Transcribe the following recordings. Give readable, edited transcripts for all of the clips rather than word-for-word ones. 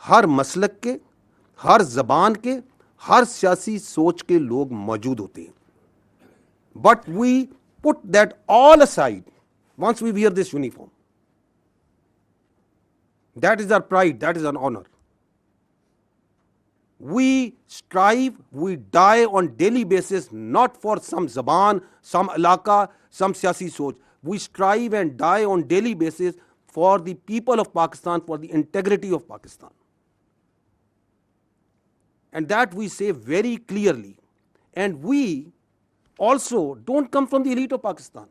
ہر مسلک کے، ہر زبان کے، ہر سیاسی سوچ کے لوگ موجود ہوتے ہیں. But we put that all aside once we wear this uniform. That is our pride, that is our honor. We strive, we die on daily basis, not for some zaban, some alaka, some siyasi soch. We strive and die on daily basis for the people of Pakistan, for the integrity of Pakistan. And that we say very clearly. And we also don't come from the elite of Pakistan.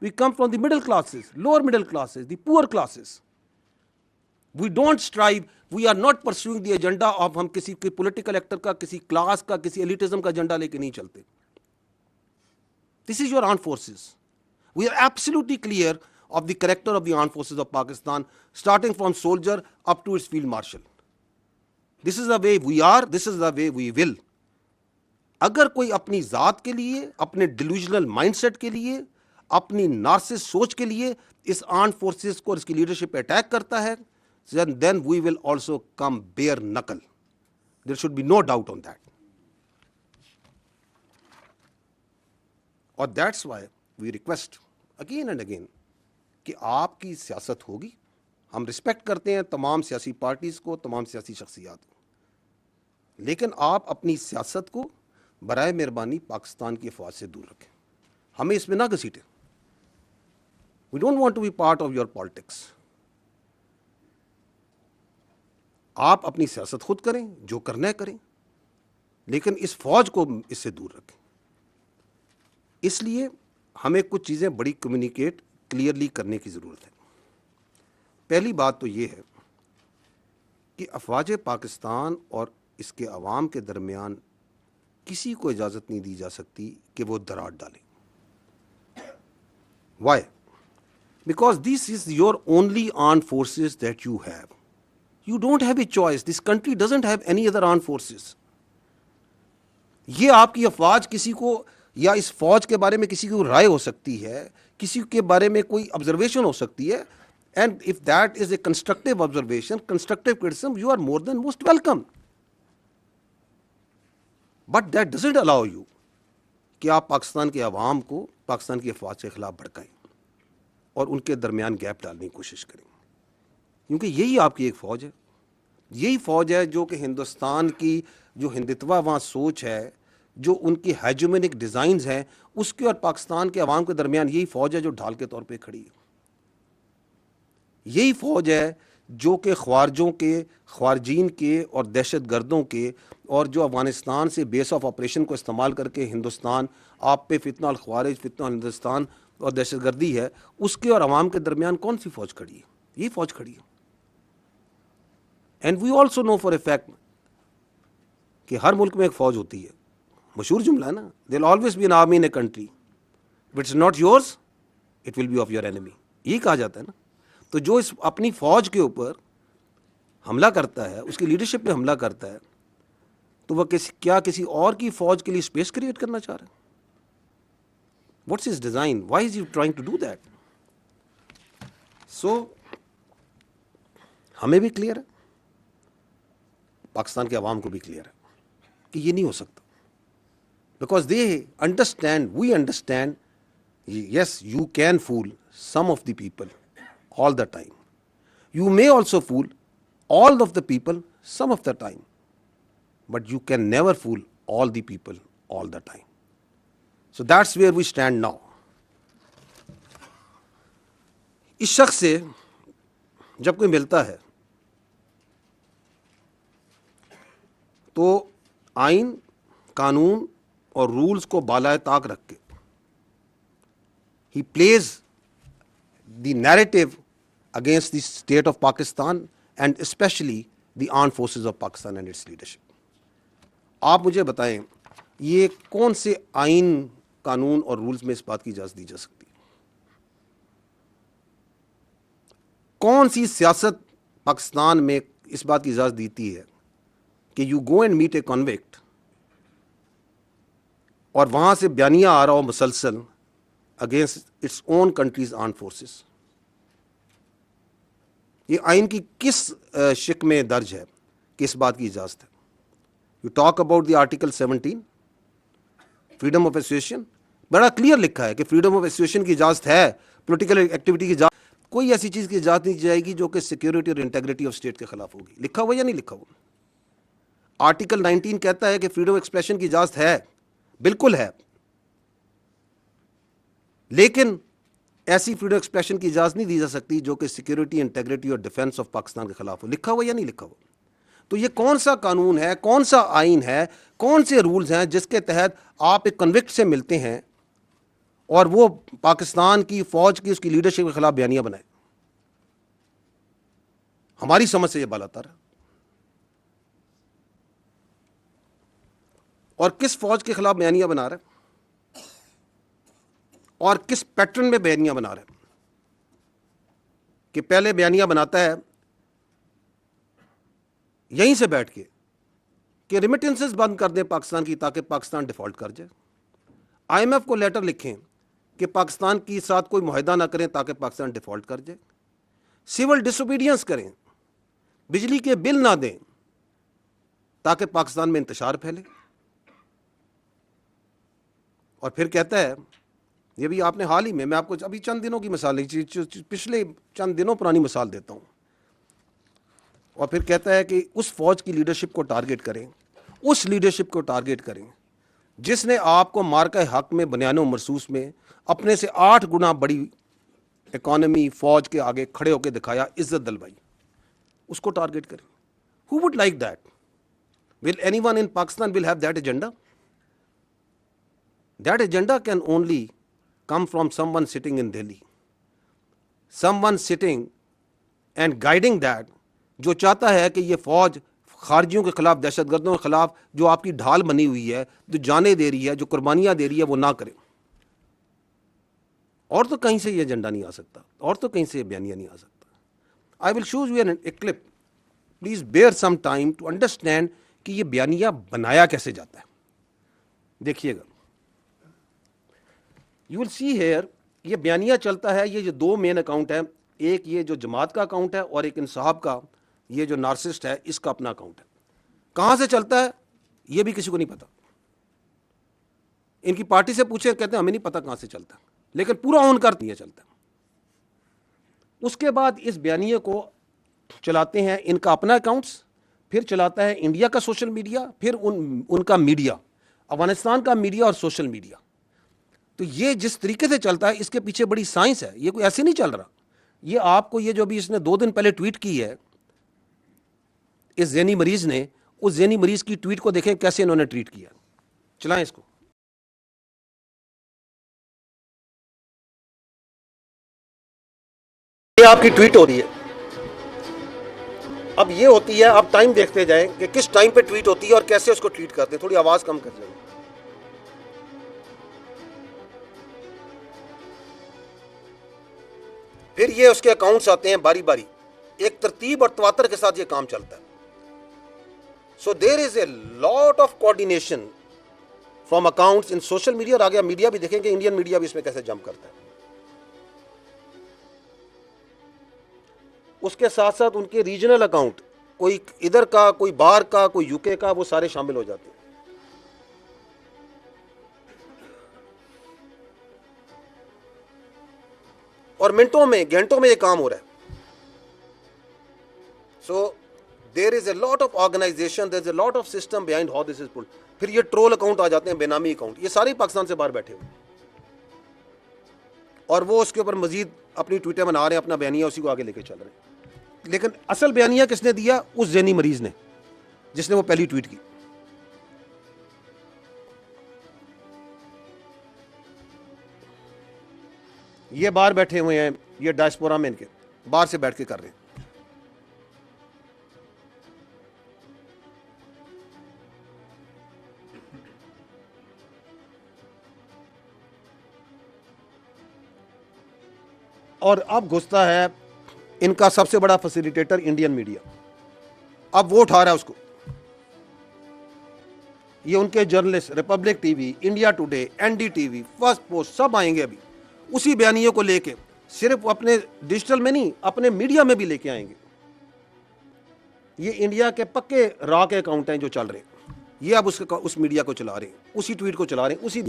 We come from the middle classes, lower middle classes, the poor classes. We don't strive, we are not pursuing the agenda of ہم کسی political actor کا، کسی class کا، کسی elitism کا agenda لے کے نہیں چلتے. This is your armed forces. We are absolutely clear of the character of the armed forces of Pakistan, starting from soldier up to its field marshal. This is the way we are, this is the way we will. اگر کوئی اپنی ذات کے لیے، اپنے delusional mind set کے لیے، اپنی نارسس سوچ کے لیے اس آرمڈ فورسز کو اور اس کی لیڈرشپ پہ اٹیک کرتا ہے, then we will also come bare knuckle. There should be no doubt on that. اور that's why we request again and again کہ آپ کی سیاست ہوگی. ہم رسپیکٹ کرتے ہیں تمام سیاسی پارٹیز کو، تمام سیاسی شخصیات کو، لیکن آپ اپنی سیاست کو برائے مہربانی پاکستان کی افواج سے دور رکھیں. ہمیں اس میں نہ گھسیٹیں. We don't want to be part of your politics. آپ اپنی سیاست خود کریں، جو کرنا ہے کریں، لیکن اس فوج کو اس سے دور رکھیں. اس لیے ہمیں کچھ چیزیں بڑی کمیونیکیٹ کلیئرلی کرنے کی ضرورت ہے. پہلی بات تو یہ ہے کہ افواج پاکستان اور اس کے عوام کے درمیان کسی کو اجازت نہیں دی جا سکتی کہ وہ دراڑ ڈالیں. Why? Because this is your only armed forces that you have. You don't have a choice. This country doesn't have any other armed forces. یہ آپ کی افواج کسی کو یا اس فوج کے بارے میں کسی کو رائے ہو سکتی ہے، کسی کے بارے میں کوئی آبزرویشن ہو سکتی ہے. And if that is a constructive observation, constructive criticism, you are more than most welcome. But that doesn't allow you کہ آپ پاکستان کے عوام کو پاکستان کی افواج کے خلاف بھڑکائیں اور ان کے درمیان گیپ ڈالنے کی کوشش کریں. کیونکہ یہی آپ کی ایک فوج ہے. یہی فوج ہے جو کہ ہندوستان کی جو ہندتوا وہاں سوچ ہے، جو ان کی ہیجومینک ڈیزائنز ہیں، اس کے اور پاکستان کے عوام کے درمیان یہی فوج ہے جو ڈھال کے طور پہ کھڑی ہے. یہی فوج ہے جو کہ خوارجوں کے، خوارجین کے اور دہشت گردوں کے، اور جو افغانستان سے بیس آف آپریشن کو استعمال کر کے ہندوستان آپ پہ فتنہ الخوارج، فتنہ ہندوستان اور دہشت گردی ہے، اس کے اور عوام کے درمیان کون سی فوج کھڑی ہے؟ یہی فوج کھڑی ہے. And we also know for a fact کہ ہر ملک میں ایک فوج ہوتی ہے. مشہور جملہ ہے نا، there always be an army in a country, if it's not yours it will be of your enemy. یہی کہا جاتا ہے نا. تو جو اس اپنی فوج کے اوپر حملہ کرتا ہے، اس کی لیڈرشپ پہ حملہ کرتا ہے، تو وہ کیا کسی اور کی فوج کے لیے اسپیس کریٹ کرنا چاہ رہا ہے؟ What's his design? Why is you trying to do that? So ہمیں بھی کلیئر ہے، پاکستان کے عوام کو بھی کلیئر ہے کہ یہ نہیں ہو سکتا. Because they understand, we understand, yes you can fool some of the people all the time. You may also fool all of the people some of the time, but you can never fool all the people all the time. So that's where we stand now. اس شخص سے جب کوئی ملتا ہے تو آئین، قانون اور رولز کو بالائے طاق رکھ کے he plays the narrative against the state of Pakistan and especially the armed forces of Pakistan and its leadership. آپ مجھے بتائیں یہ کون سے آئین، قانون اور رولز میں اس بات کی اجازت دی جا سکتی ہے؟ کون سی سیاست پاکستان میں اس بات کی اجازت دیتی ہے کہ you go and meet a convict اور وہاں سے بیانیہ آ رہا ہو مسلسل against its own country's armed forces? یہ آئین کی کس شق میں درج ہے کہ اس بات کی اجازت ہے؟ You talk about the article 17 freedom of association, بڑا کلیئر لکھا ہے کہ فریڈم آف ایسوسیشن کی اجازت ہے، پولیٹیکل ایکٹیویٹی کی اجازت، کوئی ایسی چیز کی اجازت نہیں دی جائے گی جو کہ سیکیورٹی اور انٹیگریٹی آف اسٹیٹ کے خلاف ہوگی. لکھا ہوا یا نہیں لکھا ہوا؟ آرٹیکل 19 کہتا ہے کہ فریڈم آف ایکسپریشن کی اجازت ہے، بالکل ہے، لیکن ایسی فریڈم آف ایکسپریشن کی اجازت نہیں دی جا سکتی جو کہ سیکیورٹی، انٹیگریٹی اور ڈیفنس آف پاکستان کے خلاف ہو. لکھا ہوا یا نہیں لکھا ہوا؟ تو یہ کون سا قانون ہے، کون سا آئین ہے، کون سے رولز ہیں جس کے تحت آپ ایک کنوکٹ سے ملتے ہیں اور وہ پاکستان کی فوج کی اس کی لیڈرشپ کے خلاف بیانیہ بنائے؟ ہماری سمجھ سے یہ بالاتر ہے. اور کس فوج کے خلاف بیانیہ بنا رہا ہے اور کس پیٹرن میں بیانیہ بنا رہا ہے؟ کہ پہلے بیانیہ بناتا ہے یہیں سے بیٹھ کے کہ ریمیٹنسز بند کر دیں پاکستان کی تاکہ پاکستان ڈیفالٹ کر جائے. آئی ایم ایف کو لیٹر لکھیں کہ پاکستان کے ساتھ کوئی معاہدہ نہ کریں تاکہ پاکستان ڈیفالٹ کر جائے. سول ڈس اوبیڈینس کریں، بجلی کے بل نہ دیں تاکہ پاکستان میں انتشار پھیلے. اور پھر کہتا ہے، یہ بھی آپ نے حال ہی میں آپ کو ابھی چند دنوں کی مثال، پچھلے چند دنوں پرانی مثال دیتا ہوں. اور پھر کہتا ہے کہ اس فوج کی لیڈرشپ کو ٹارگٹ کریں، اس لیڈرشپ کو ٹارگٹ کریں جس نے آپ کو مارکہ حق میں بنیان و مرصوص میں اپنے سے 8 گنا بڑی اکانومی فوج کے آگے کھڑے ہو کے دکھایا، عزت دلوائی. اس کو ٹارگٹ کریں. Who would like that? Will anyone in Pakistan will have that agenda? That agenda can only come from someone sitting in Delhi. Someone sitting and guiding that, جو چاہتا ہے کہ یہ فوج خارجیوں کے خلاف، دہشت گردوں کے خلاف جو آپ کی ڈھال بنی ہوئی ہے، جو جانیں دے رہی ہے، جو قربانیاں دے رہی ہے، وہ نہ کرے. اور تو کہیں سے یہ ایجنڈا نہیں آ سکتا، اور تو کہیں سے یہ بیانیہ نہیں آ سکتا. I will show you a clip. Please bear some time to understand کہ یہ بیانیہ بنایا کیسے جاتا ہے. دیکھیے گا. You will see here یہ بیانیہ چلتا ہے. یہ جو 2 مین اکاؤنٹ ہیں، ایک یہ جو جماعت کا اکاؤنٹ ہے اور ایک انصاف کا، یہ جو نارسسٹ ہے اس کا اپنا اکاؤنٹ ہے. کہاں سے چلتا ہے یہ بھی کسی کو نہیں پتا. ان کی پارٹی سے پوچھے، کہتے ہیں ہمیں نہیں پتا کہاں سے چلتا، لیکن پورا آن کر دیا چلتا. اس کے بعد اس بیانیے کو چلاتے ہیں ان کا اپنا اکاؤنٹس، پھر چلاتا ہے انڈیا کا سوشل میڈیا، پھر ان کا میڈیا، افغانستان کا میڈیا اور سوشل میڈیا. تو یہ جس طریقے سے چلتا ہے اس کے پیچھے بڑی سائنس ہے. یہ کوئی ایسے نہیں چل رہا. یہ آپ کو یہ جو بھی اس نے 2 دن پہلے ٹویٹ کی ہے اس ذہنی مریض نے، اس ذہنی مریض کی ٹویٹ کو دیکھیں کیسے انہوں نے ٹویٹ کیا. چلائیں اس کو. یہ آپ کی ٹویٹ ہو رہی ہے. اب یہ ہوتی ہے، آپ ٹائم دیکھتے جائیں کہ کس ٹائم پہ ٹویٹ ہوتی ہے اور کیسے اس کو ٹویٹ کرتے ہیں. تھوڑی آواز کم کر لیں. پھر یہ اس کے اکاؤنٹس آتے ہیں باری باری، ایک ترتیب اور تواتر کے ساتھ یہ کام چلتا ہے. So there is a lot of coordination from accounts in social media. اور آگے میڈیا بھی دیکھیں کہ انڈین میڈیا بھی اس میں کیسے جمپ کرتا ہے. اس کے ساتھ ساتھ ان کے ریجنل اکاؤنٹ، کوئی ادھر کا، کوئی باہر کا، کوئی یو کے کا، وہ سارے شامل ہو جاتے ہیں. اور منٹوں میں، گھنٹوں میں یہ کام ہو رہا ہے. So there is a lot of organisation, there is a lot of system behind how this is pulled. پھر یہ ٹرول اکاؤنٹ آ جاتے ہیں، بے نامی اکاؤنٹ، یہ سارے پاکستان سے باہر بیٹھے ہوئے، اور وہ اس کے اوپر مزید اپنی ٹویٹیں بنا رہے ہیں، اپنا بیانیہ اسی کو آگے لے کے چل رہے ہیں. لیکن اصل بیانیہ کس نے دیا؟ اس ذہنی مریض نے، جس نے وہ پہلی ٹویٹ کی. یہ باہر بیٹھے ہوئے ہیں، یہ ڈائسپورا میں ان کے باہر سے بیٹھ کے کر رہے ہیں. اور اب گھستا ہے ان کا سب سے بڑا فیسیلیٹیٹر انڈین میڈیا. اب وہ اٹھا رہا ہے اس کو. یہ ان کے journalist, Republic T V, India Today, N D T V, Firstpost, سب آئیں گے ابھی اسی بیانیے کو لے کے. صرف اپنے ڈیجیٹل میں نہیں، اپنے میڈیا میں بھی لے کے آئیں گے. یہ انڈیا کے پکے را کے اکاؤنٹ ہیں جو چل رہے ہیں. یہ اب اس میڈیا کو چلا رہے ہیں، اسی ٹویٹ کو چلا رہے ہیں، اسی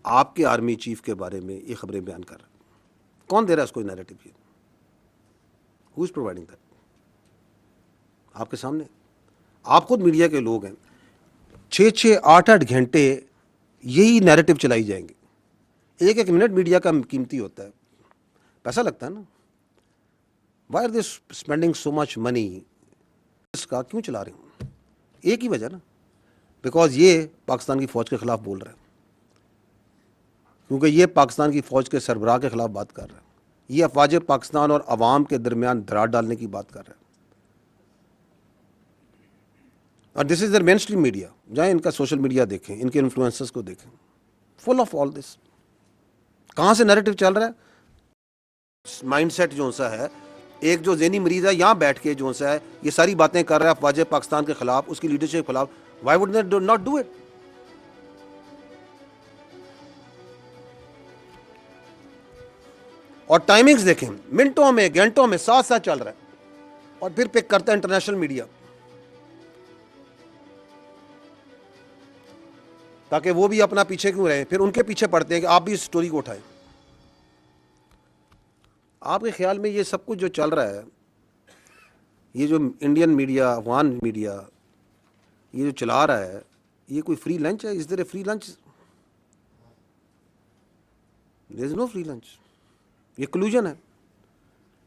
آپ کے آرمی چیف کے بارے میں یہ خبریں بیان کر رہے ہیں. کون دے رہا ہے اس کو نیریٹو؟ یہ ہو از پرووائڈنگ دیٹ؟ آپ کے سامنے. آپ خود میڈیا کے لوگ ہیں. 6-8 گھنٹے یہی نیریٹو چلائی جائیں گے. ایک منٹ میڈیا کا قیمتی ہوتا ہے، پیسہ لگتا ہے نا. Why are they spending so much money? اس کا کیوں چلا رہے ہیں؟ ایک ہی وجہ نا، بیکاز یہ پاکستان کی فوج کے خلاف بول رہا ہے، کیونکہ یہ پاکستان کی فوج کے سربراہ کے خلاف بات کر رہا ہے. یہ افواج پاکستان اور عوام کے درمیان دراڑ ڈالنے کی بات کر رہا ہے. اور دس از در مین اسٹریم میڈیا. جائیں ان کا سوشل میڈیا دیکھیں، ان کے انفلوئنسرز کو دیکھیں، فل آف آل دس. کہاں سے نیریٹو چل رہا ہے؟ مائنڈ سیٹ جو سا ہے، ایک جو ذہنی مریض ہے یہاں بیٹھ کے جو سا ہے یہ ساری باتیں کر رہا ہے افواج پاکستان کے خلاف، اس کی لیڈرشپ کے خلاف. Y would they not do it? اور ٹائمنگز دیکھیں، منٹوں میں گھنٹوں میں ساتھ ساتھ چل رہا ہے. اور پھر پک کرتا ہے انٹرنیشنل میڈیا، تاکہ وہ بھی اپنا پیچھے کیوں رہے. پھر ان کے پیچھے پڑتے ہیں کہ آپ بھی اس سٹوری کو اٹھائیں. آپ کے خیال میں یہ سب کچھ جو چل رہا ہے، یہ جو انڈین میڈیا، افغان میڈیا یہ جو چلا رہا ہے، یہ کوئی فری لنچ ہے؟ Is there a free lunch? There is no free lunch. یہ کلوژن ہے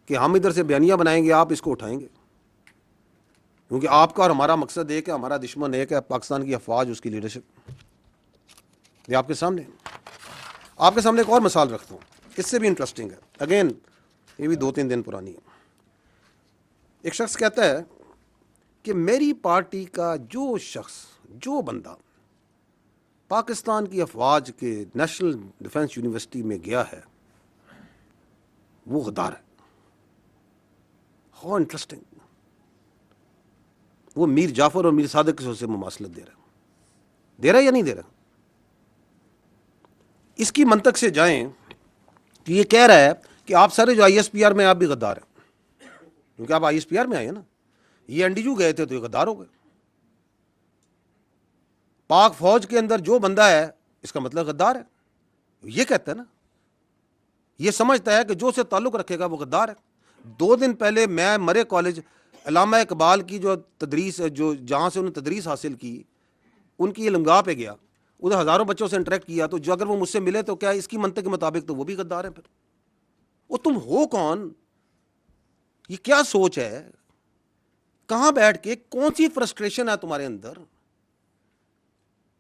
کہ ہم ادھر سے بیانیہ بنائیں گے، آپ اس کو اٹھائیں گے، کیونکہ آپ کا اور ہمارا مقصد ایک ہے، ہمارا دشمن ایک ہے، پاکستان کی افواج، اس کی لیڈرشپ. یہ آپ کے سامنے ایک اور مثال رکھتا ہوں، اس سے بھی انٹرسٹنگ ہے. اگین یہ بھی 2-3 دن پرانی ہے. ایک شخص کہتا ہے کہ میری پارٹی کا جو شخص، جو بندہ پاکستان کی افواج کے نیشنل ڈیفنس یونیورسٹی میں گیا ہے وہ غدار ہے. How interesting. وہ میر جعفر اور میر صادق سے مماثلت دے رہا ہے یا نہیں دے رہا؟ اس کی منطق سے جائیں کہ یہ کہہ رہا ہے کہ آپ سارے جو ISPR میں آپ بھی غدار ہیں، کیونکہ آپ ISPR میں آئے ہیں نا. یہ NDU گئے تھے تو یہ غدار ہو گئے. پاک فوج کے اندر جو بندہ ہے اس کا مطلب غدار ہے. یہ کہتا ہے نا، یہ سمجھتا ہے کہ جو سے تعلق رکھے گا وہ غدار ہے. 2 دن پہلے میں مرے کالج علامہ اقبال کی جو تدریس، جو جہاں سے انہوں نے تدریس حاصل کی، ان کی علمگاہ پہ گیا، ادھر ہزاروں بچوں سے انٹریکٹ کیا. تو جو اگر وہ مجھ سے ملے تو کیا اس کی منطق کے مطابق تو وہ بھی غدار ہیں؟ پھر وہ تم ہو کون؟ یہ کیا سوچ ہے؟ کہاں بیٹھ کے کون سی فرسٹریشن ہے تمہارے اندر؟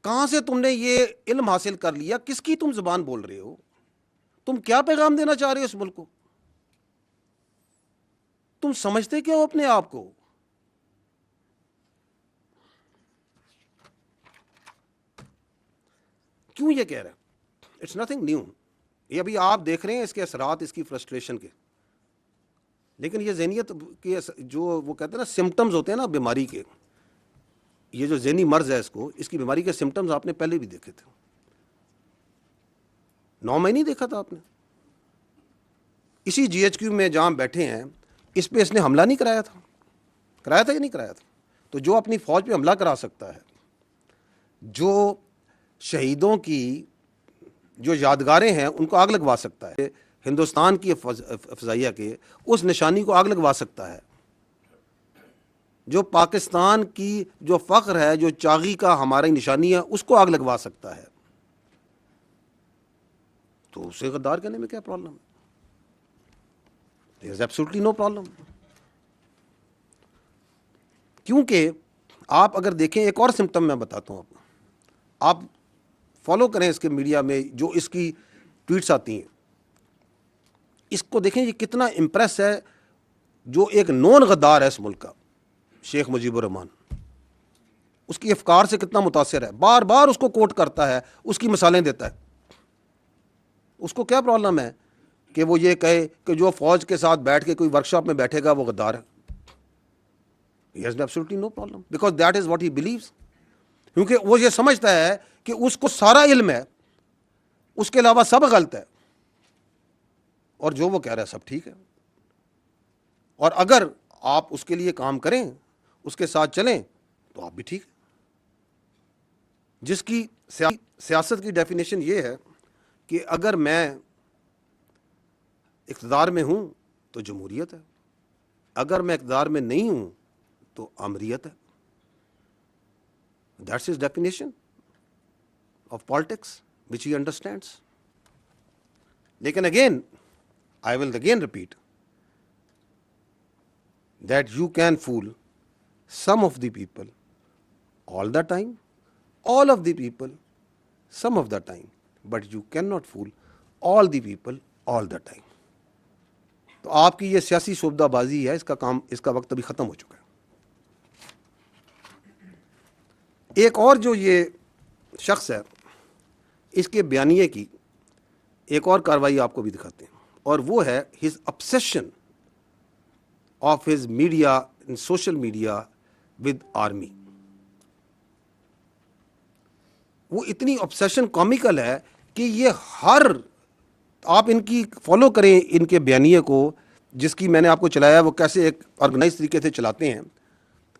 کہاں سے تم نے یہ علم حاصل کر لیا؟ کس کی تم زبان بول رہے ہو؟ تم کیا پیغام دینا چاہ رہے ہو اس ملک کو؟ تم سمجھتے کیا ہو اپنے آپ کو؟ کیوں یہ کہہ رہا ہے؟ It's nothing new. یہ ابھی آپ دیکھ رہے ہیں اس کے اثرات، اس کی فرسٹریشن کے. لیکن یہ ذہنیت کے جو وہ کہتے ہیں نا سمٹمز ہوتے ہیں نا بیماری کے، یہ جو ذہنی مرض ہے اس کی بیماری کے سمٹمز آپ نے پہلے بھی دیکھے تھے. 9 مہینے نہیں دیکھا تھا آپ نے؟ اسی GHQ میں جہاں بیٹھے ہیں اس پہ اس نے حملہ نہیں کرایا تھا؟ کرایا تھا یا نہیں کرایا تھا؟ تو جو اپنی فوج پہ حملہ کرا سکتا ہے، جو شہیدوں کی جو یادگاریں ہیں ان کو آگ لگوا سکتا ہے، ہندوستان کی فضائیہ کے اس نشانی کو آگ لگوا سکتا ہے، جو پاکستان کی جو فخر ہے، جو چاغی کا ہماری نشانی ہے، اس کو آگ لگوا سکتا ہے، تو اسے غدار کہنے میں کیا پرابلم ہے؟ There is absolutely no problem. کیونکہ آپ اگر دیکھیں، ایک اور سمٹم میں بتاتا ہوں آپ فالو کریں اس کے میڈیا میں جو اس کی ٹویٹس آتی ہیں، اس کو دیکھیں یہ کتنا امپریس ہے. جو ایک نون غدار ہے اس ملک کا، شیخ مجیب الرحمان، اس کی افکار سے کتنا متاثر ہے، بار بار اس کو کوٹ کرتا ہے، اس کی مثالیں دیتا ہے. اس کو کیا پرابلم ہے کہ وہ یہ کہے کہ جو فوج کے ساتھ بیٹھ کے کوئی ورکشاپ میں بیٹھے گا وہ غدار ہے؟ He has absolutely no problem because that is what he believes. کیونکہ وہ یہ سمجھتا ہے کہ اس کو سارا علم ہے، اس کے علاوہ سب غلط ہے، اور جو وہ کہہ رہا ہے سب ٹھیک ہے، اور اگر آپ اس کے لیے کام کریں، اس کے ساتھ چلیں تو آپ بھی ٹھیک ہے. جس کی سیاست کی ڈیفینیشن یہ ہے کہ اگر میں اقتدار میں ہوں تو جمہوریت ہے، اگر میں اقتدار میں نہیں ہوں تو آمریت ہے. That's his definition of politics which he understands. لیکن again, I will again repeat that you can fool some of the people all the time, all of the people some of the time, but you cannot fool all the people all the time. تو آپ کی یہ سیاسی شعبدہ بازی ہے، اس کا وقت ابھی ختم ہو چکا ہے. ایک اور جو یہ شخص ہے، اس کے بیانیے کی ایک اور کاروائی آپ کو بھی دکھاتے ہیں، اور وہ ہے his obsession of his media and social media with army. وہ اتنی obsession comical ہے کہ یہ آپ ان کی فالو کریں ان کے بیانیے کو، جس کی میں نے آپ کو چلایا وہ کیسے ایک آرگنائز طریقے سے چلاتے ہیں،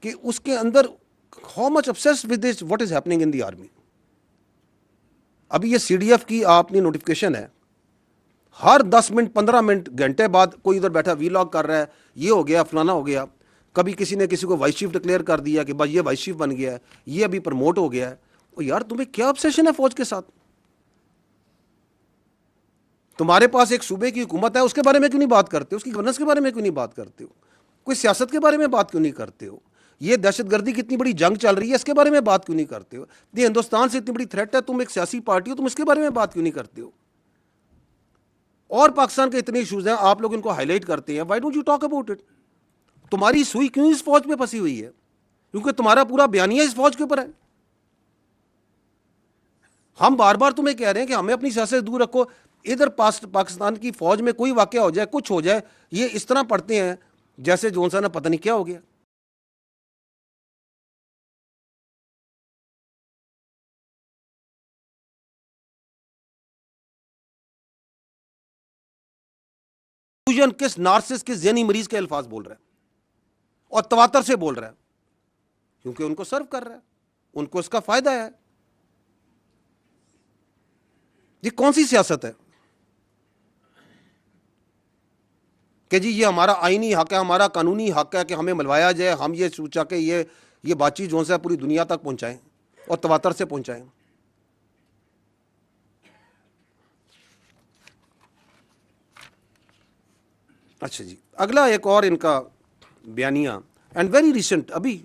کہ اس کے اندر how much obsessed with this what is happening in the army. ابھی یہ سی ڈی ایف کی آپ نے نوٹیفکیشن ہے، ہر 10 منٹ 15 منٹ گھنٹے بعد کوئی ادھر بیٹھا وی لاگ کر رہا ہے، یہ ہو گیا فلانا ہو گیا. کبھی کسی نے کسی کو وائس چیف ڈکلیئر کر دیا کہ بھائی یہ وائس چیف بن گیا ہے، یہ ابھی پروموٹ ہو گیا ہے. اور یار تمہیں کیا obsession ہے فوج کے ساتھ؟ تمہارے پاس ایک صوبے کی حکومت ہے، اس کے بارے میں کیوں نہیں بات کرتے ہو؟ اس کی گورننس کے بارے میں کیوں نہیں بات کرتے ہو؟ کوئی سیاست کے بارے میں بات کیوں نہیں کرتے ہو؟ یہ دہشت گردی کی اتنی بڑی جنگ چل رہی ہے، اس کے بارے میں بات کیوں نہیں کرتے ہو؟ یہ ہندوستان سے اتنی بڑی تھریٹ ہے، تم ایک سیاسی پارٹی ہو، تم اس کے بارے میں بات کیوں نہیں کرتے ہو؟ اور پاکستان کے اتنے ایشوز ہیں، آپ لوگ ان کو ہائی لائٹ کرتے ہیں. Why don't you talk about it? تمہاری سوئی کیوں اس فوج پہ پھنسی ہوئی ہے؟ کیونکہ تمہارا پورا بیانیہ اس فوج کے اوپر ہے. ہم بار بار تمہیں کہہ رہے ہیں کہ ہمیں اپنی سیاست سے دور رکھو. ادھر پاکستان کی فوج میں کوئی واقعہ ہو جائے، کچھ ہو جائے، یہ اس طرح پڑھتے ہیں جیسے جون سا نا پتہ نہیں کیا ہو گیا. کس نارسس کس ذہنی مریض کے الفاظ بول رہا ہے اور تواتر سے بول رہا ہے، کیونکہ ان کو سرو کر رہا ہے، ان کو اس کا فائدہ ہے. یہ کون سی سیاست ہے کہ جی یہ ہمارا آئینی حق ہے، ہمارا قانونی حق ہے کہ ہمیں ملوایا جائے، ہم یہ سوچا کہ یہ بات چیت جو ہے پوری دنیا تک پہنچائیں اور تواتر سے پہنچائیں. اچھا جی، اگلا ایک اور ان کا بیانیہ اینڈ ویری ریسنٹ، ابھی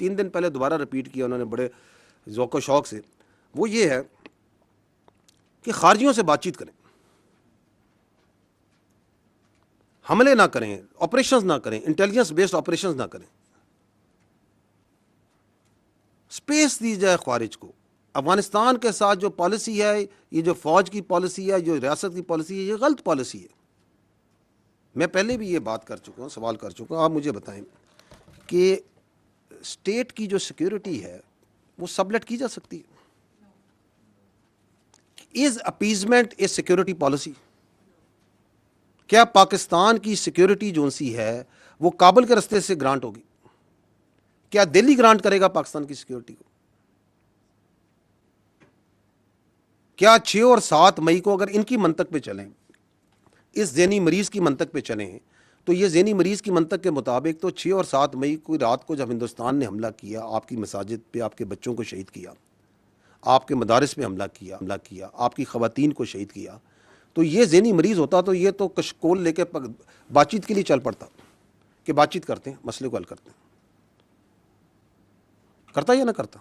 3 دن پہلے دوبارہ رپیٹ کیا انہوں نے بڑے ذوق و شوق سے. وہ یہ ہے کہ خارجیوں سے بات چیت کریں، حملے نہ کریں، آپریشنز نہ کریں، انٹیلیجنس بیسڈ آپریشنز نہ کریں، اسپیس دی جائے خارج کو. افغانستان کے ساتھ جو پالیسی ہے، یہ جو فوج کی پالیسی ہے، جو ریاست کی پالیسی ہے، یہ غلط پالیسی ہے. میں پہلے بھی یہ بات کر چکا ہوں، سوال کر چکا ہوں. آپ مجھے بتائیں کہ اسٹیٹ کی جو سیکیورٹی ہے وہ سبلیٹ کی جا سکتی ہے؟ از اپیزمنٹ اے سیکیورٹی پالیسی؟ کیا پاکستان کی سیکیورٹی جو سی ہے وہ کابل کے رستے سے گرانٹ ہوگی؟ کیا دہلی گرانٹ کرے گا پاکستان کی سیکیورٹی کو؟ کیا 6 اور 7 مئی کو اگر ان کی منطق پہ چلیں، اس ذہنی مریض کی منطق پہ چلیں، تو یہ ذہنی مریض کی منطق کے مطابق تو 6 اور 7 مئی کو رات کو جب ہندوستان نے حملہ کیا، آپ کی مساجد پہ آپ کے بچوں کو شہید کیا، آپ کے مدارس پہ حملہ کیا، آپ کی خواتین کو شہید کیا، تو یہ ذہنی مریض ہوتا تو یہ تو کشکول لے کے بات چیت کے لیے چل پڑتا کہ بات چیت کرتے ہیں، مسئلے کو حل کرتے ہیں. کرتا یا نہ کرتا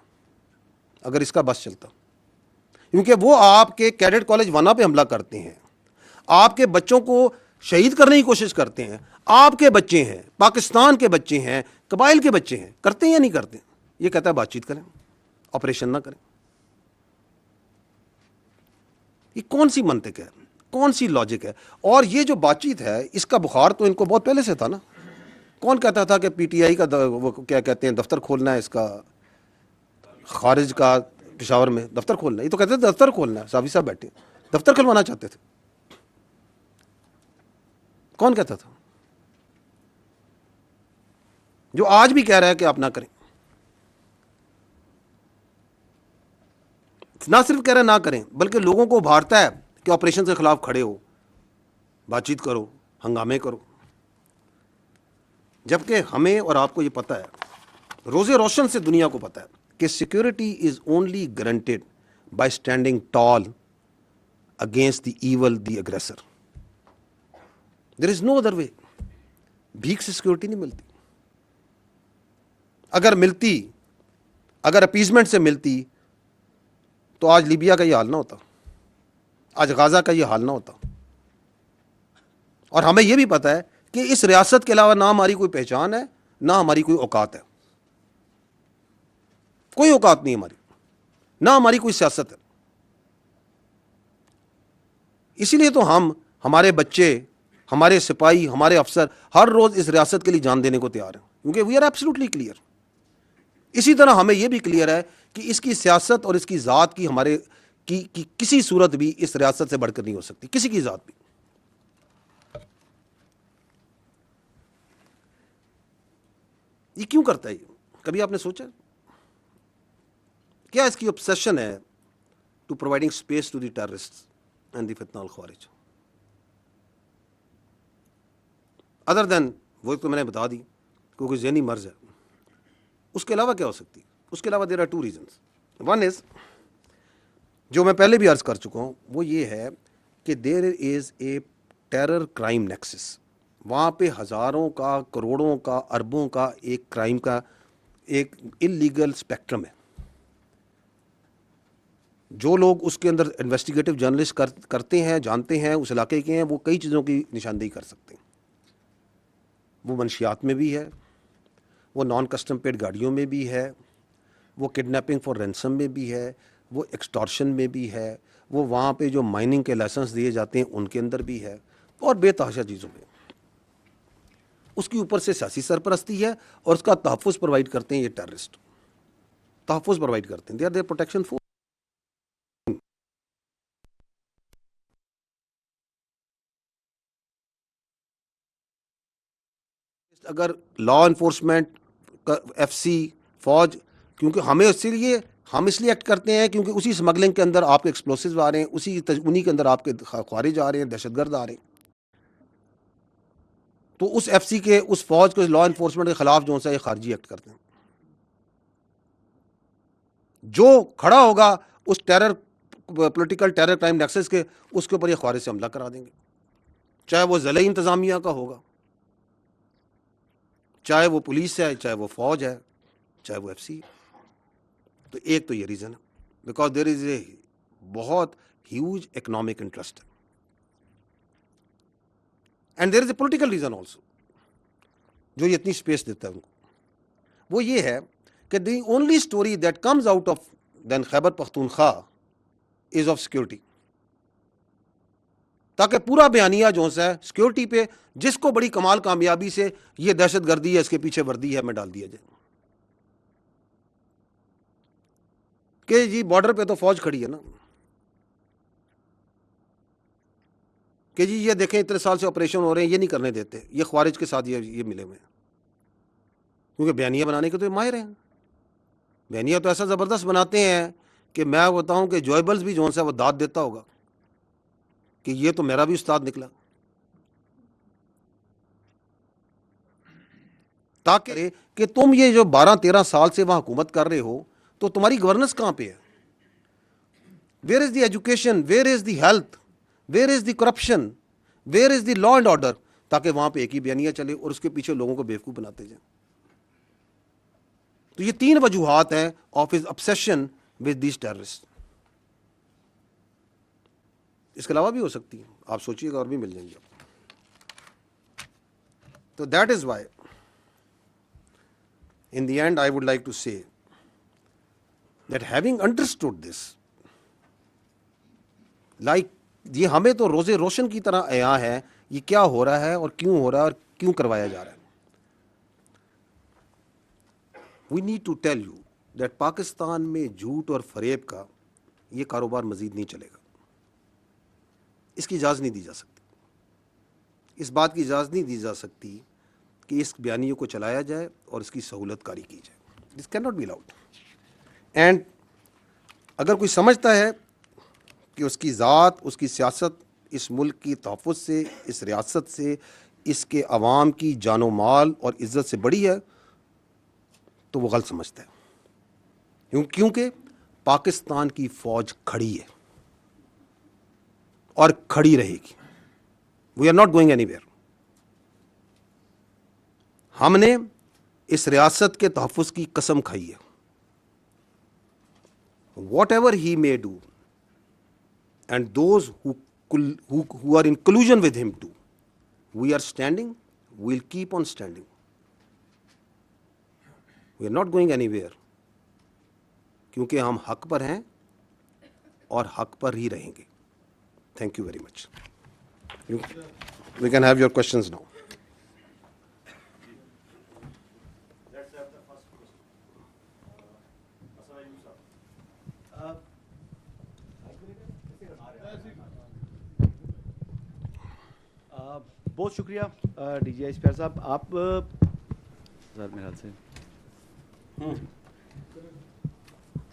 اگر اس کا بس چلتا؟ کیونکہ وہ آپ کے کیڈٹ کالج وانا پہ حملہ کرتے ہیں، آپ کے بچوں کو شہید کرنے کی کوشش کرتے ہیں، آپ کے بچے ہیں، پاکستان کے بچے ہیں، قبائل کے بچے ہیں، کرتے ہیں یا نہیں کرتے؟ یہ کہتا ہے بات چیت کریں، آپریشن نہ کریں. یہ کون سی منطق ہے، کون سی لاجک ہے؟ اور یہ جو بات چیت ہے اس کا بخار تو ان کو بہت پہلے سے تھا نا. کون کہتا تھا کہ پی ٹی آئی کا وہ کیا کہتے ہیں دفتر کھولنا ہے، اس کا خارج کا پشاور میں دفتر کھولنا ہے؟ یہ تو کہتے تھے دفتر کھولنا ہے. صافی صاحب بیٹھے دفتر کھلوانا چاہتے تھے. کون کہتا تھا؟ جو آج بھی کہہ رہا ہے کہ آپ نہ کریں. نہ صرف کہہ رہا ہے نہ کریں بلکہ لوگوں کو ابھارتا ہے کہ آپریشن کے خلاف کھڑے ہو, بات چیت کرو, ہنگامے کرو. جبکہ ہمیں اور آپ کو یہ پتہ ہے, روزے روشن سے دنیا کو پتہ ہے کہ security is only guaranteed by standing tall against the evil, the aggressor. There is no other way. بھیک سے سیکورٹی نہیں ملتی. اگر ملتی, اگر اپیزمنٹ سے ملتی تو آج لیبیا کا یہ حال نہ ہوتا, آج غازہ کا یہ حال نہ ہوتا. اور ہمیں یہ بھی پتہ ہے کہ اس ریاست کے علاوہ نہ ہماری کوئی پہچان ہے, نہ ہماری کوئی اوقات ہے. کوئی اوقات نہیں ہماری, نہ ہماری کوئی سیاست ہے. اسی لیے تو ہم, ہمارے بچے, ہمارے سپاہی, ہمارے افسر ہر روز اس ریاست کے لیے جان دینے کو تیار ہیں, کیونکہ وی آر ایبسلیوٹلی کلیئر. اسی طرح ہمیں یہ بھی کلیئر ہے کہ اس کی سیاست اور اس کی ذات کی ہمارے کی کسی صورت بھی اس ریاست سے بڑھ کر نہیں ہو سکتی, کسی کی ذات بھی. یہ کیوں کرتا ہے؟ کبھی آپ نے سوچا کیا اس کی obsession ہے to providing space to the terrorist and the فتنہ الخوارج؟ ادر دین وہ تو میں نے بتا دی کہ کوئی ذہنی مرض ہے. اس کے علاوہ کیا ہو سکتی؟ اس کے علاوہ there are two reasons. One is, جو میں پہلے بھی عرض کر چکا ہوں, وہ یہ ہے کہ دیر is a terror crime nexus. وہاں پہ ہزاروں کا, کروڑوں کا, اربوں کا ایک کرائم کا ایک انلیگل اسپیکٹرم ہے. جو لوگ اس کے اندر انویسٹیگیٹو جرنلسٹ کرتے ہیں, جانتے ہیں, اس علاقے کے ہیں, وہ کئی چیزوں کی نشاندہی کر سکتے ہیں. وہ منشیات میں بھی ہے, وہ نان کسٹم پیڈ گاڑیوں میں بھی ہے, وہ کڈنیپنگ فار رینسم میں بھی ہے, وہ ایکسٹارشن میں بھی ہے, وہ وہاں پہ جو مائننگ کے لائسنس دیے جاتے ہیں ان کے اندر بھی ہے, اور بے تحاشا چیزوں میں. اس کی اوپر سے سیاسی سرپرستی ہے اور اس کا تحفظ پرووائڈ کرتے ہیں یہ ٹیررسٹ. تحفظ پرووائڈ کرتے ہیں, they are their protection force. اگر لا انفورسمنٹ, ایف سی, فوج, کیونکہ ہمیں اس لیے ایکٹ کرتے ہیں کیونکہ اسی اسمگلنگ کے اندر آپ کے ایکسپلوسیوز آ رہے ہیں, انہی کے اندر آپ کے خوارج آ رہے ہیں, دہشت گرد آ رہے ہیں. تو اس ایف سی کے, اس فوج کو, لا انفورسمنٹ کے خلاف جو ہے یہ خارجی ایکٹ کرتے ہیں. جو کھڑا ہوگا اس terror, political terror crime nexus کے, اس کے اوپر یہ خوارج سے حملہ کرا دیں گے, چاہے وہ ضلعی انتظامیہ کا ہوگا, چاہے وہ پولیس ہے, چاہے وہ فوج ہے, چاہے وہ ایف سی ہے. تو ایک تو یہ ریزن ہے, بیکاز دیر از اے بہت ہیوج اکنامک انٹرسٹ ہے, and there is a political reason also جو یہ اتنی اسپیس دیتا ہے ان کو. وہ یہ ہے کہ the only story that comes out of then Khyber Pakhtunkhwa is of security. تاکہ پورا بیانیہ جو ہے سیکورٹی پہ, جس کو بڑی کمال کامیابی سے یہ دہشت گردی ہے, اس کے پیچھے وردی ہے, میں ڈال دیا جائے کہ جی بارڈر پہ تو فوج کھڑی ہے نا, کہ جی یہ دیکھیں اتنے سال سے آپریشن ہو رہے ہیں, یہ نہیں کرنے دیتے, یہ خوارج کے ساتھ یہ ملے ہوئے ہیں. کیونکہ بیانیہ بنانے کے تو یہ ماہر ہیں. بیانیہ تو ایسا زبردست بناتے ہیں کہ میں بتاؤں کہ جوائبلز بھی جو ہے وہ داد دیتا ہوگا کہ یہ تو میرا بھی استاد نکلا. تاکہ کہ تم یہ جو 12-13 سال سے وہاں حکومت کر رہے ہو تو تمہاری گورننس کہاں پہ ہے؟ Where is the education, where is the health, where is the corruption, where is the law and order? تاکہ وہاں پہ ایک ہی بیانیہ چلے اور اس کے پیچھے لوگوں کو بیوقوف بناتے جائیں. تو یہ 3 وجوہات ہیں of his obsession with these terrorists. اس کے علاوہ بھی ہو سکتی ہیں, آپ سوچیے گا اور بھی مل جائیں گے. تو that is why in the end I would like to say that having understood this, like یہ ہمیں تو روزے روشن کی طرح عیاں ہے یہ کیا ہو رہا ہے اور کیوں ہو رہا ہے اور کیوں کروایا جا رہا ہے. We need to tell you that Pakistan میں جھوٹ اور فریب کا یہ کاروبار مزید نہیں چلے گا, اس کی اجازت نہیں دی جا سکتی. اس بات کی اجازت نہیں دی جا سکتی کہ اس بیانیے کو چلایا جائے اور اس کی سہولت کاری کی جائے. This cannot be allowed. And اگر کوئی سمجھتا ہے کہ اس کی ذات، اس کی سیاست اس ملک کی تحفظ سے، اس ریاست سے، اس کے عوام کی جان و مال اور عزت سے بڑی ہے تو وہ غلط سمجھتا ہے. کیونکہ پاکستان کی فوج کھڑی ہے اور کھڑی رہے گی. We are not going anywhere. ہم نے اس ریاست کے تحفظ کی قسم کھائی ہے. What ever he may do and those who are in collusion with him too, we are standing, we'll keep on standing. We are not going anywhere کیونکہ ہم حق پر ہیں اور حق پر ہی رہیں گے. Thank you very much. We can have your questions now. بہت شکریہ ڈی جی آئی اسپیئر صاحب. آپ سر میرے خیال سے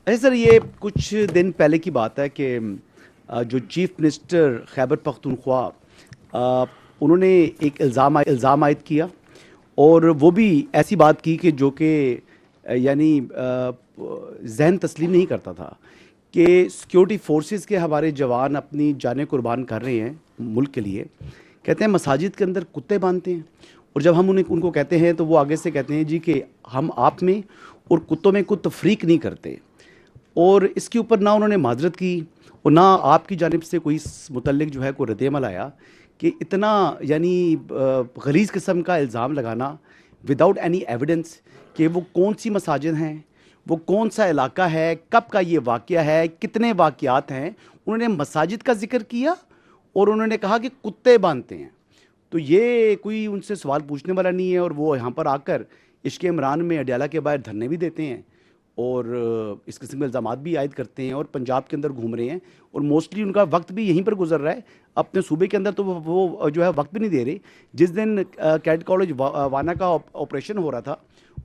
اچھا سر، یہ کچھ دن پہلے کی بات ہے کہ جو چیف منسٹر خیبر پختونخوا انہوں نے ایک الزام عائد کیا، اور وہ بھی ایسی بات کی کہ جو کہ یعنی ذہن تسلیم نہیں کرتا تھا کہ سیکیورٹی فورسز کے ہمارے جوان اپنی جانیں قربان کر رہے ہیں ملک کے لیے. کہتے ہیں مساجد کے اندر کتے باندھتے ہیں، اور جب ہم ان کو کہتے ہیں تو وہ آگے سے کہتے ہیں جی کہ ہم آپ میں اور کتوں میں کوئی تفریق نہیں کرتے. اور اس کے اوپر نہ انہوں نے معذرت کی اور نہ آپ کی جانب سے کوئی اس متعلق جو ہے کوئی رد عمل آیا کہ اتنا یعنی غلیظ قسم کا الزام لگانا وداؤٹ اینی ایویڈنس کہ وہ کون سی مساجد ہیں، وہ کون سا علاقہ ہے، کب کا یہ واقعہ ہے، کتنے واقعات ہیں. انہوں نے مساجد کا ذکر کیا اور انہوں نے کہا کہ کتے باندھتے ہیں. تو یہ کوئی ان سے سوال پوچھنے والا نہیں ہے، اور وہ یہاں پر آ کر عشق عمران میں اڈیالہ کے باہر دھرنے بھی دیتے ہیں اور اس قسم کے الزامات بھی عائد کرتے ہیں اور پنجاب کے اندر گھوم رہے ہیں، اور موسٹلی ان کا وقت بھی یہیں پر گزر رہا ہے. اپنے صوبے کے اندر تو وہ جو ہے وقت بھی نہیں دے رہے. جس دن کیڈ کالج وانا کا آپریشن ہو رہا تھا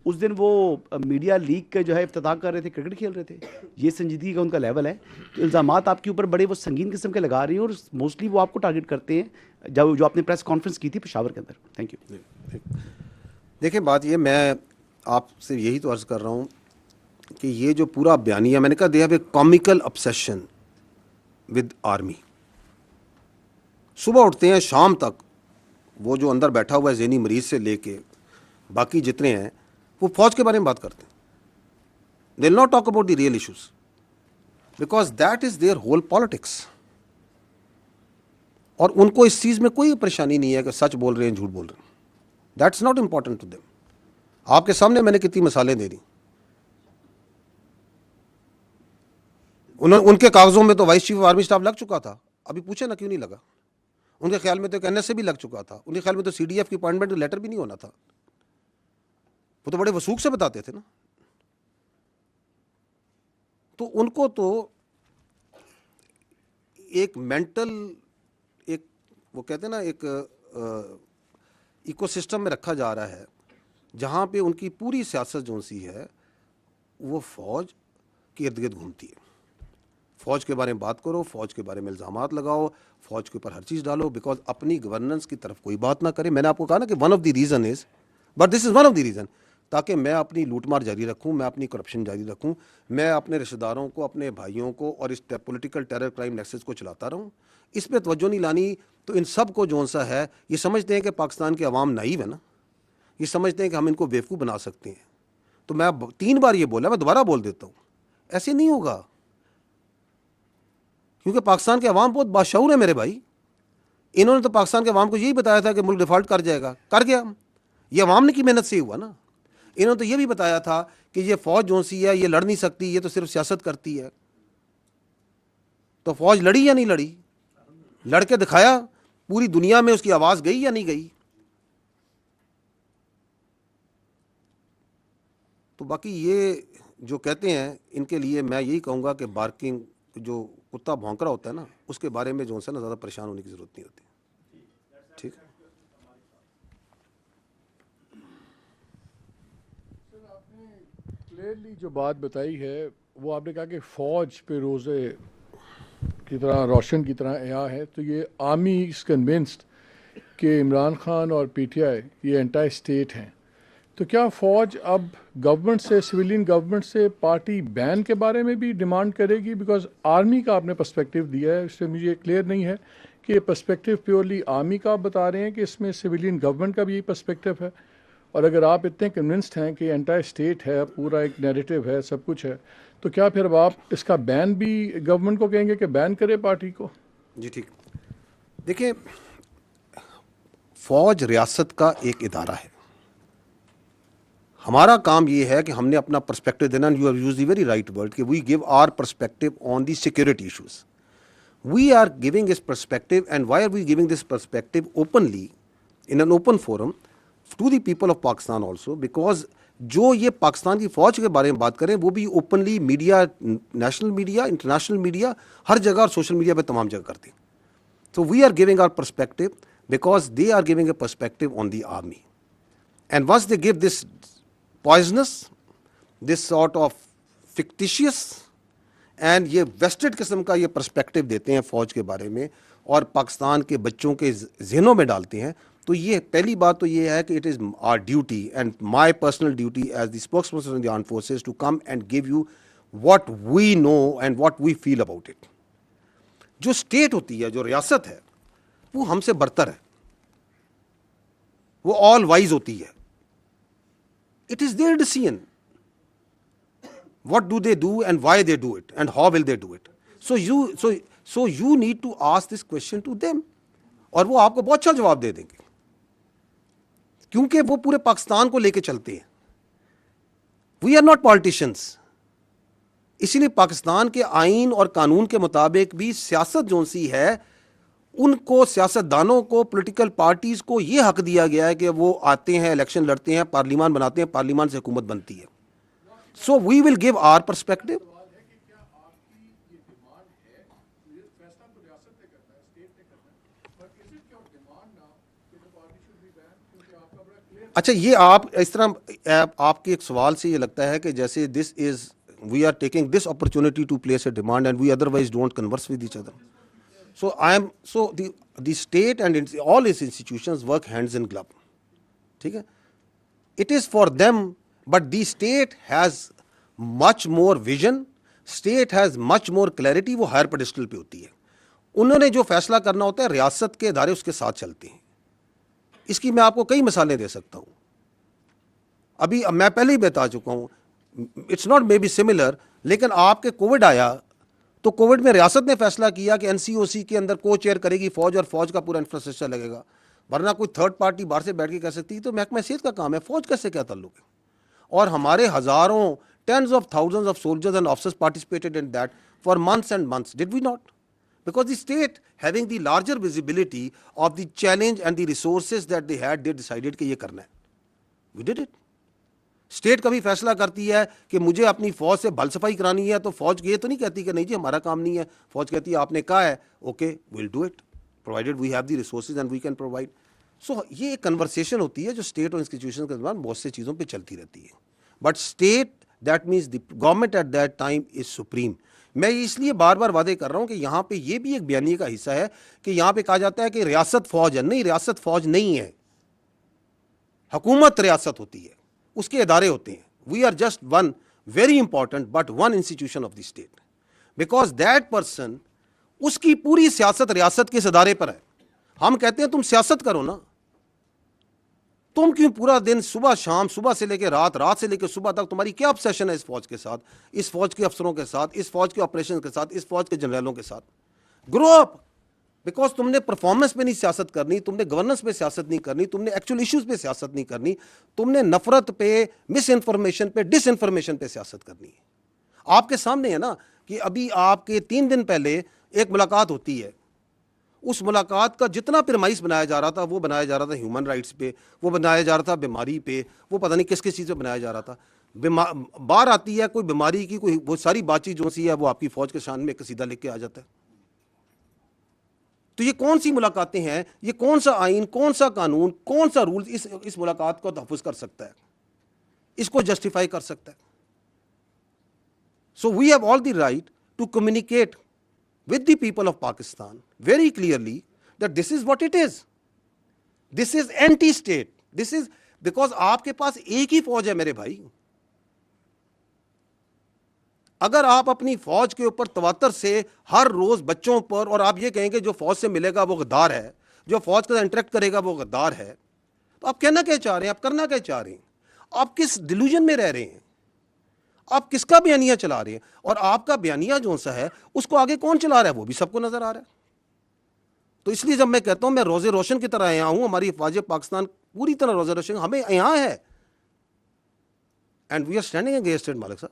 اس دن وہ میڈیا لیگ کے جو ہے افتتاح کر رہے تھے، کرکٹ کھیل رہے تھے. یہ سنجیدگی کا ان کا لیول ہے. تو الزامات آپ کے اوپر بڑے وہ سنگین قسم کے لگا رہی ہیں، اور موسٹلی وہ آپ کو ٹارگٹ کرتے ہیں جو آپ نے پریس کانفرنس کی تھی پشاور کے اندر. Thank you. دیکھیں بات یہ، میں آپ سے یہی تو عرض کر رہا ہوں کہ یہ جو پورا بیانیہ میں نے کہا they have a comical obsession with army. صبح اٹھتے ہیں شام تک وہ جو اندر بیٹھا ہوا ہے ذہنی مریض سے لے کے باقی جتنے ہیں وہ فوج کے بارے میں بات کرتے ہیں. They will not talk about the real issues because that is their whole politics. اور ان کو اس چیز میں کوئی پریشانی نہیں ہے کہ سچ بول رہے ہیں جھوٹ بول رہے ہیں. That's not important to them. آپ کے سامنے میں نے کتنی مثالیں دے دی. ان کے کاغذوں میں تو vice chief of army staff لگ چکا تھا. ابھی پوچھے نا کیوں نہیں لگا. ان کے خیال میں تو این ایس سے بھی لگ چکا تھا. ان کے خیال میں تو سی ڈی ایف کی اپائنٹمنٹ لیٹر بھی نہیں ہونا تھا. وہ تو بڑے وثوق سے بتاتے تھے نا. تو ان کو تو ایک مینٹل ایک وہ کہتے ہیں نا ایک ایکو سسٹم میں رکھا جا رہا ہے جہاں پہ ان کی پوری سیاست جو سی ہے وہ فوج کے ارد گرد گھومتی ہے. فوج کے بارے میں بات کرو، فوج کے بارے میں الزامات لگاؤ، فوج کے اوپر ہر چیز ڈالو، بیکاز اپنی گورننس کی طرف کوئی بات نہ کرے. میں نے آپ کو کہا نا کہ one of the reason is, but this is one of the reason, تاکہ میں اپنی لوٹ مار جاری رکھوں، میں اپنی کرپشن جاری رکھوں، میں اپنے رشتہ داروں کو، اپنے بھائیوں کو اور اس پولیٹیکل ٹیرر کرائم نیکسس کو چلاتا رہوں. اس پہ توجہ نہیں لانی. تو ان سب کو جو سا ہے یہ سمجھتے ہیں کہ پاکستان کے عوام نائیو ہے نا، یہ سمجھتے ہیں کہ ہم ان کو بیوقوف بنا سکتے ہیں. تو میں 3 بار یہ بولا، میں دوبارہ بول دیتا ہوں، ایسے نہیں ہوگا. کیونکہ پاکستان کے عوام بہت باشعور ہے میرے بھائی. انہوں نے تو پاکستان کے عوام کو یہی بتایا تھا کہ ملک ڈیفالٹ کر جائے گا، کر گیا. یہ عوام نے کی محنت سے ہی ہوا نا. انہوں نے تو یہ بھی بتایا تھا کہ یہ فوج جو سی ہے یہ لڑ نہیں سکتی، یہ تو صرف سیاست کرتی ہے. تو فوج لڑی یا نہیں لڑی؟ لڑ کے دکھایا. پوری دنیا میں اس کی آواز گئی یا نہیں گئی؟ تو باقی یہ جو کہتے ہیں ان کے لیے میں یہی کہوں گا کہ بارکنگ جو کتا بھونک رہا ہوتا ہے نا اس کے بارے میں جو ہے نا زیادہ پریشان ہونے کی ضرورت نہیں ہوتی. ٹھیک ہے. کلیئرلی جو بات بتائی ہے وہ آپ نے کہا کہ فوج پہ روزے کی طرح روشن کی طرح عیاں ہے، تو یہ آرمی از کنونسڈ کہ عمران خان اور پی ٹی آئی یہ انٹائی اسٹیٹ ہیں، تو کیا فوج اب گورنمنٹ سے، سویلین گورنمنٹ سے پارٹی بین کے بارے میں بھی ڈیمانڈ کرے گی؟ بیکاز آرمی کا آپ نے پرسپیکٹیو دیا ہے، اس سے مجھے کلیئر نہیں ہے کہ یہ پرسپیکٹیو پیورلی آرمی کا آپ بتا رہے ہیں کہ اس میں سویلین گورنمنٹ کا بھی یہی پرسپیکٹیو ہے، اور اگر آپ اتنے کنونسڈ ہیں کہ انٹائر اسٹیٹ ہے، پورا ایک نیریٹو ہے، سب کچھ ہے، تو کیا پھر اب آپ اس کا بین بھی گورنمنٹ کو کہیں گے کہ بین کرے پارٹی کو؟ جی ٹھیک. دیکھیں، فوج ریاست کا ایک ادارہ ہے. ہمارا کام یہ ہے کہ ہم نے اپنا پرسپیکٹو دینا. You have use the very right word کہ we give our perspective on the security issues. We are giving this perspective, and why are we giving this perspective openly in an open forum to the people of Pakistan also, because جو یہ پاکستان کی فوج کے بارے میں بات کریں وہ بھی openly media, national media, international media, ہر جگہ اور سوشل میڈیا پہ تمام جگہ کرتے ہیں. So we are giving our perspective because they are giving a perspective on the army. And once they give this poisonous, this sort of fictitious and یہ vested قسم کا یہ پرسپیکٹو دیتے ہیں فوج کے بارے میں اور پاکستان کے بچوں کے ذہنوں میں ڈالتے ہیں, تو یہ پہلی بات تو یہ ہے کہ it is our duty and my personal duty as the spokesperson of the armed forces to come and give you what we know and what we feel about it. جو اسٹیٹ ہوتی ہے, جو ریاست ہے, وہ ہم سے برتر ہے, وہ آل وائز ہوتی ہے. It is their decision what do they do and why they do it and how will they do it. So you need to ask this question to them, اور وہ آپ کو بہت اچھا جواب دے دیں گے, کیونکہ وہ پورے پاکستان کو لے کے چلتے ہیں. We are not politicians. اسی لیے پاکستان کے آئین اور قانون کے مطابق بھی سیاست جو سی ہے, ان کو, سیاست دانوں کو, پولیٹیکل پارٹیز کو یہ حق دیا گیا ہے کہ وہ آتے ہیں, الیکشن لڑتے ہیں, پارلیمان بناتے ہیں, پارلیمان سے حکومت بنتی ہے. سو وی ول گیو آر پرسپیکٹو. اچھا, یہ آپ اس طرح آپ کے ایک سوال سے یہ لگتا ہے کہ جیسے دس از we are taking this opportunity to place a demand and we otherwise don't converse with each other. So the state and all its institutions work hands in glove. ٹھیک ہے, it is for them, but the state has much more vision, state has much more clarity. وہ higher pedestal پہ ہوتی ہے. انہوں نے جو فیصلہ کرنا ہوتا ہے, ریاست کے ادارے اس کے ساتھ چلتے ہیں. اس کی میں آپ کو کئی مثالیں دے سکتا ہوں, ابھی میں پہلے ہی بتا چکا ہوں. It's not may be similar, لیکن آپ کے کووڈ آیا تو کووڈ میں ریاست نے فیصلہ کیا کہ این سی او سی کے اندر کو چیئر کرے گی فوج, اور فوج کا پورا انفراسٹرکچر لگے گا, ورنہ کوئی تھرڈ پارٹی باہر سے بیٹھ کے کہہ سکتی. تو محکمہ صحت کا کام ہے, فوج کا سے کیا تعلق ہے؟ اور ہمارے ہزاروں, tens of thousands of soldiers and officers participated in that for months and months. Did we not? Because the state having the larger visibility of the challenge and the resources that they had, they decided کہ یہ کرنا ہے. We did it. State کبھی فیصلہ کرتی ہے کہ مجھے اپنی فوج سے بھل صفائی کرانی ہے, تو فوج یہ تو نہیں کہتی کہ نہیں جی ہمارا کام نہیں ہے. فوج کہتی ہے آپ نے کہا ہے, okay we'll do it provided we have the resources and we can provide. So یہ ایک کنورسیشن ہوتی ہے جو اسٹیٹ اور انسٹیٹیوشن کے دوران بہت سی چیزوں پہ چلتی رہتی ہے. But state, that means the government at that time is supreme. میں اس لیے بار بار وعدے کر رہا ہوں کہ یہاں پہ یہ بھی ایک بیانیے کا حصہ ہے کہ یہاں پہ کہا جاتا ہے کہ ریاست فوج ہے. نہیں, ریاست فوج نہیں ہے, حکومت ریاست ہوتی ہے, اس کے ادارے ہوتے ہیں. We are just one very important but one institution of the state, because that person, اس کی پوری سیاست ریاست کے اس ادارے پر ہے. ہم کہتے ہیں تم سیاست کرو نا, تم کیوں پورا دن صبح شام, صبح سے لے کے رات, رات سے لے کے صبح تک تمہاری کیا obsession ہے اس فوج کے ساتھ, اس فوج کے افسروں کے ساتھ, اس فوج کے آپریشن کے ساتھ, اس فوج کے جنرلوں کے ساتھ. گرو اپ, بیکاز تم نے پرفارمنس پہ نہیں سیاست کرنی, تم نے گورننس پہ سیاست نہیں کرنی, تم نے ایکچوئل ایشوز پہ سیاست نہیں کرنی, تم نے نفرت پہ, مس انفارمیشن پہ, ڈس انفارمیشن پہ سیاست کرنی ہے. آپ کے سامنے ہے نا کہ ابھی آپ کے 3 دن پہلے ایک ملاقات ہوتی ہے, اس ملاقات کا جتنا پرمائز بنایا جا رہا تھا وہ بنایا جا رہا تھا ہیومن رائٹس پہ, وہ بنایا جا رہا تھا بیماری پہ, وہ پتہ نہیں کس کس چیز پہ بنایا جا رہا تھا. باہر آتی ہے کوئی بیماری کی کوئی وہ ساری بات چیت جو سی ہے وہ آپ کی فوج کے شان میں ایک قصیدہ لکھ کے آ جاتا ہے. تو یہ کون سی ملاقاتیں ہیں, یہ کون سا آئین, کون سا قانون, کون سا رول اس ملاقات کو تحفظ کر سکتا ہے, اس کو جسٹیفائی کر سکتا ہے؟ So we have all the right to communicate with the people of Pakistan very clearly that this is what it is. This is anti-state. This is because آپ کے پاس ایک ہی فوج ہے میرے بھائی. اگر آپ اپنی فوج کے اوپر تواتر سے ہر روز بچوں پر اور آپ یہ کہیں کہ جو فوج سے ملے گا وہ غدار ہے, جو فوج کے ساتھ انٹریکٹ کرے گا وہ غدار ہے, تو آپ کہنا کیا چاہ رہے ہیں, آپ کرنا کیا چاہ رہے ہیں, آپ کس ڈیلوژن میں رہ رہے ہیں, آپ کس کا بیانیہ چلا رہے ہیں, اور آپ کا بیانیہ جو سا ہے اس کو آگے کون چلا رہا ہے وہ بھی سب کو نظر آ رہا ہے. تو اس لیے جب میں کہتا ہوں میں روزے روشن کی طرح یہاں ہوں, ہماری افواج پاکستان پوری طرح روزے روشن ہمیں یہاں ہے, and we are standing against it مالک صاحب.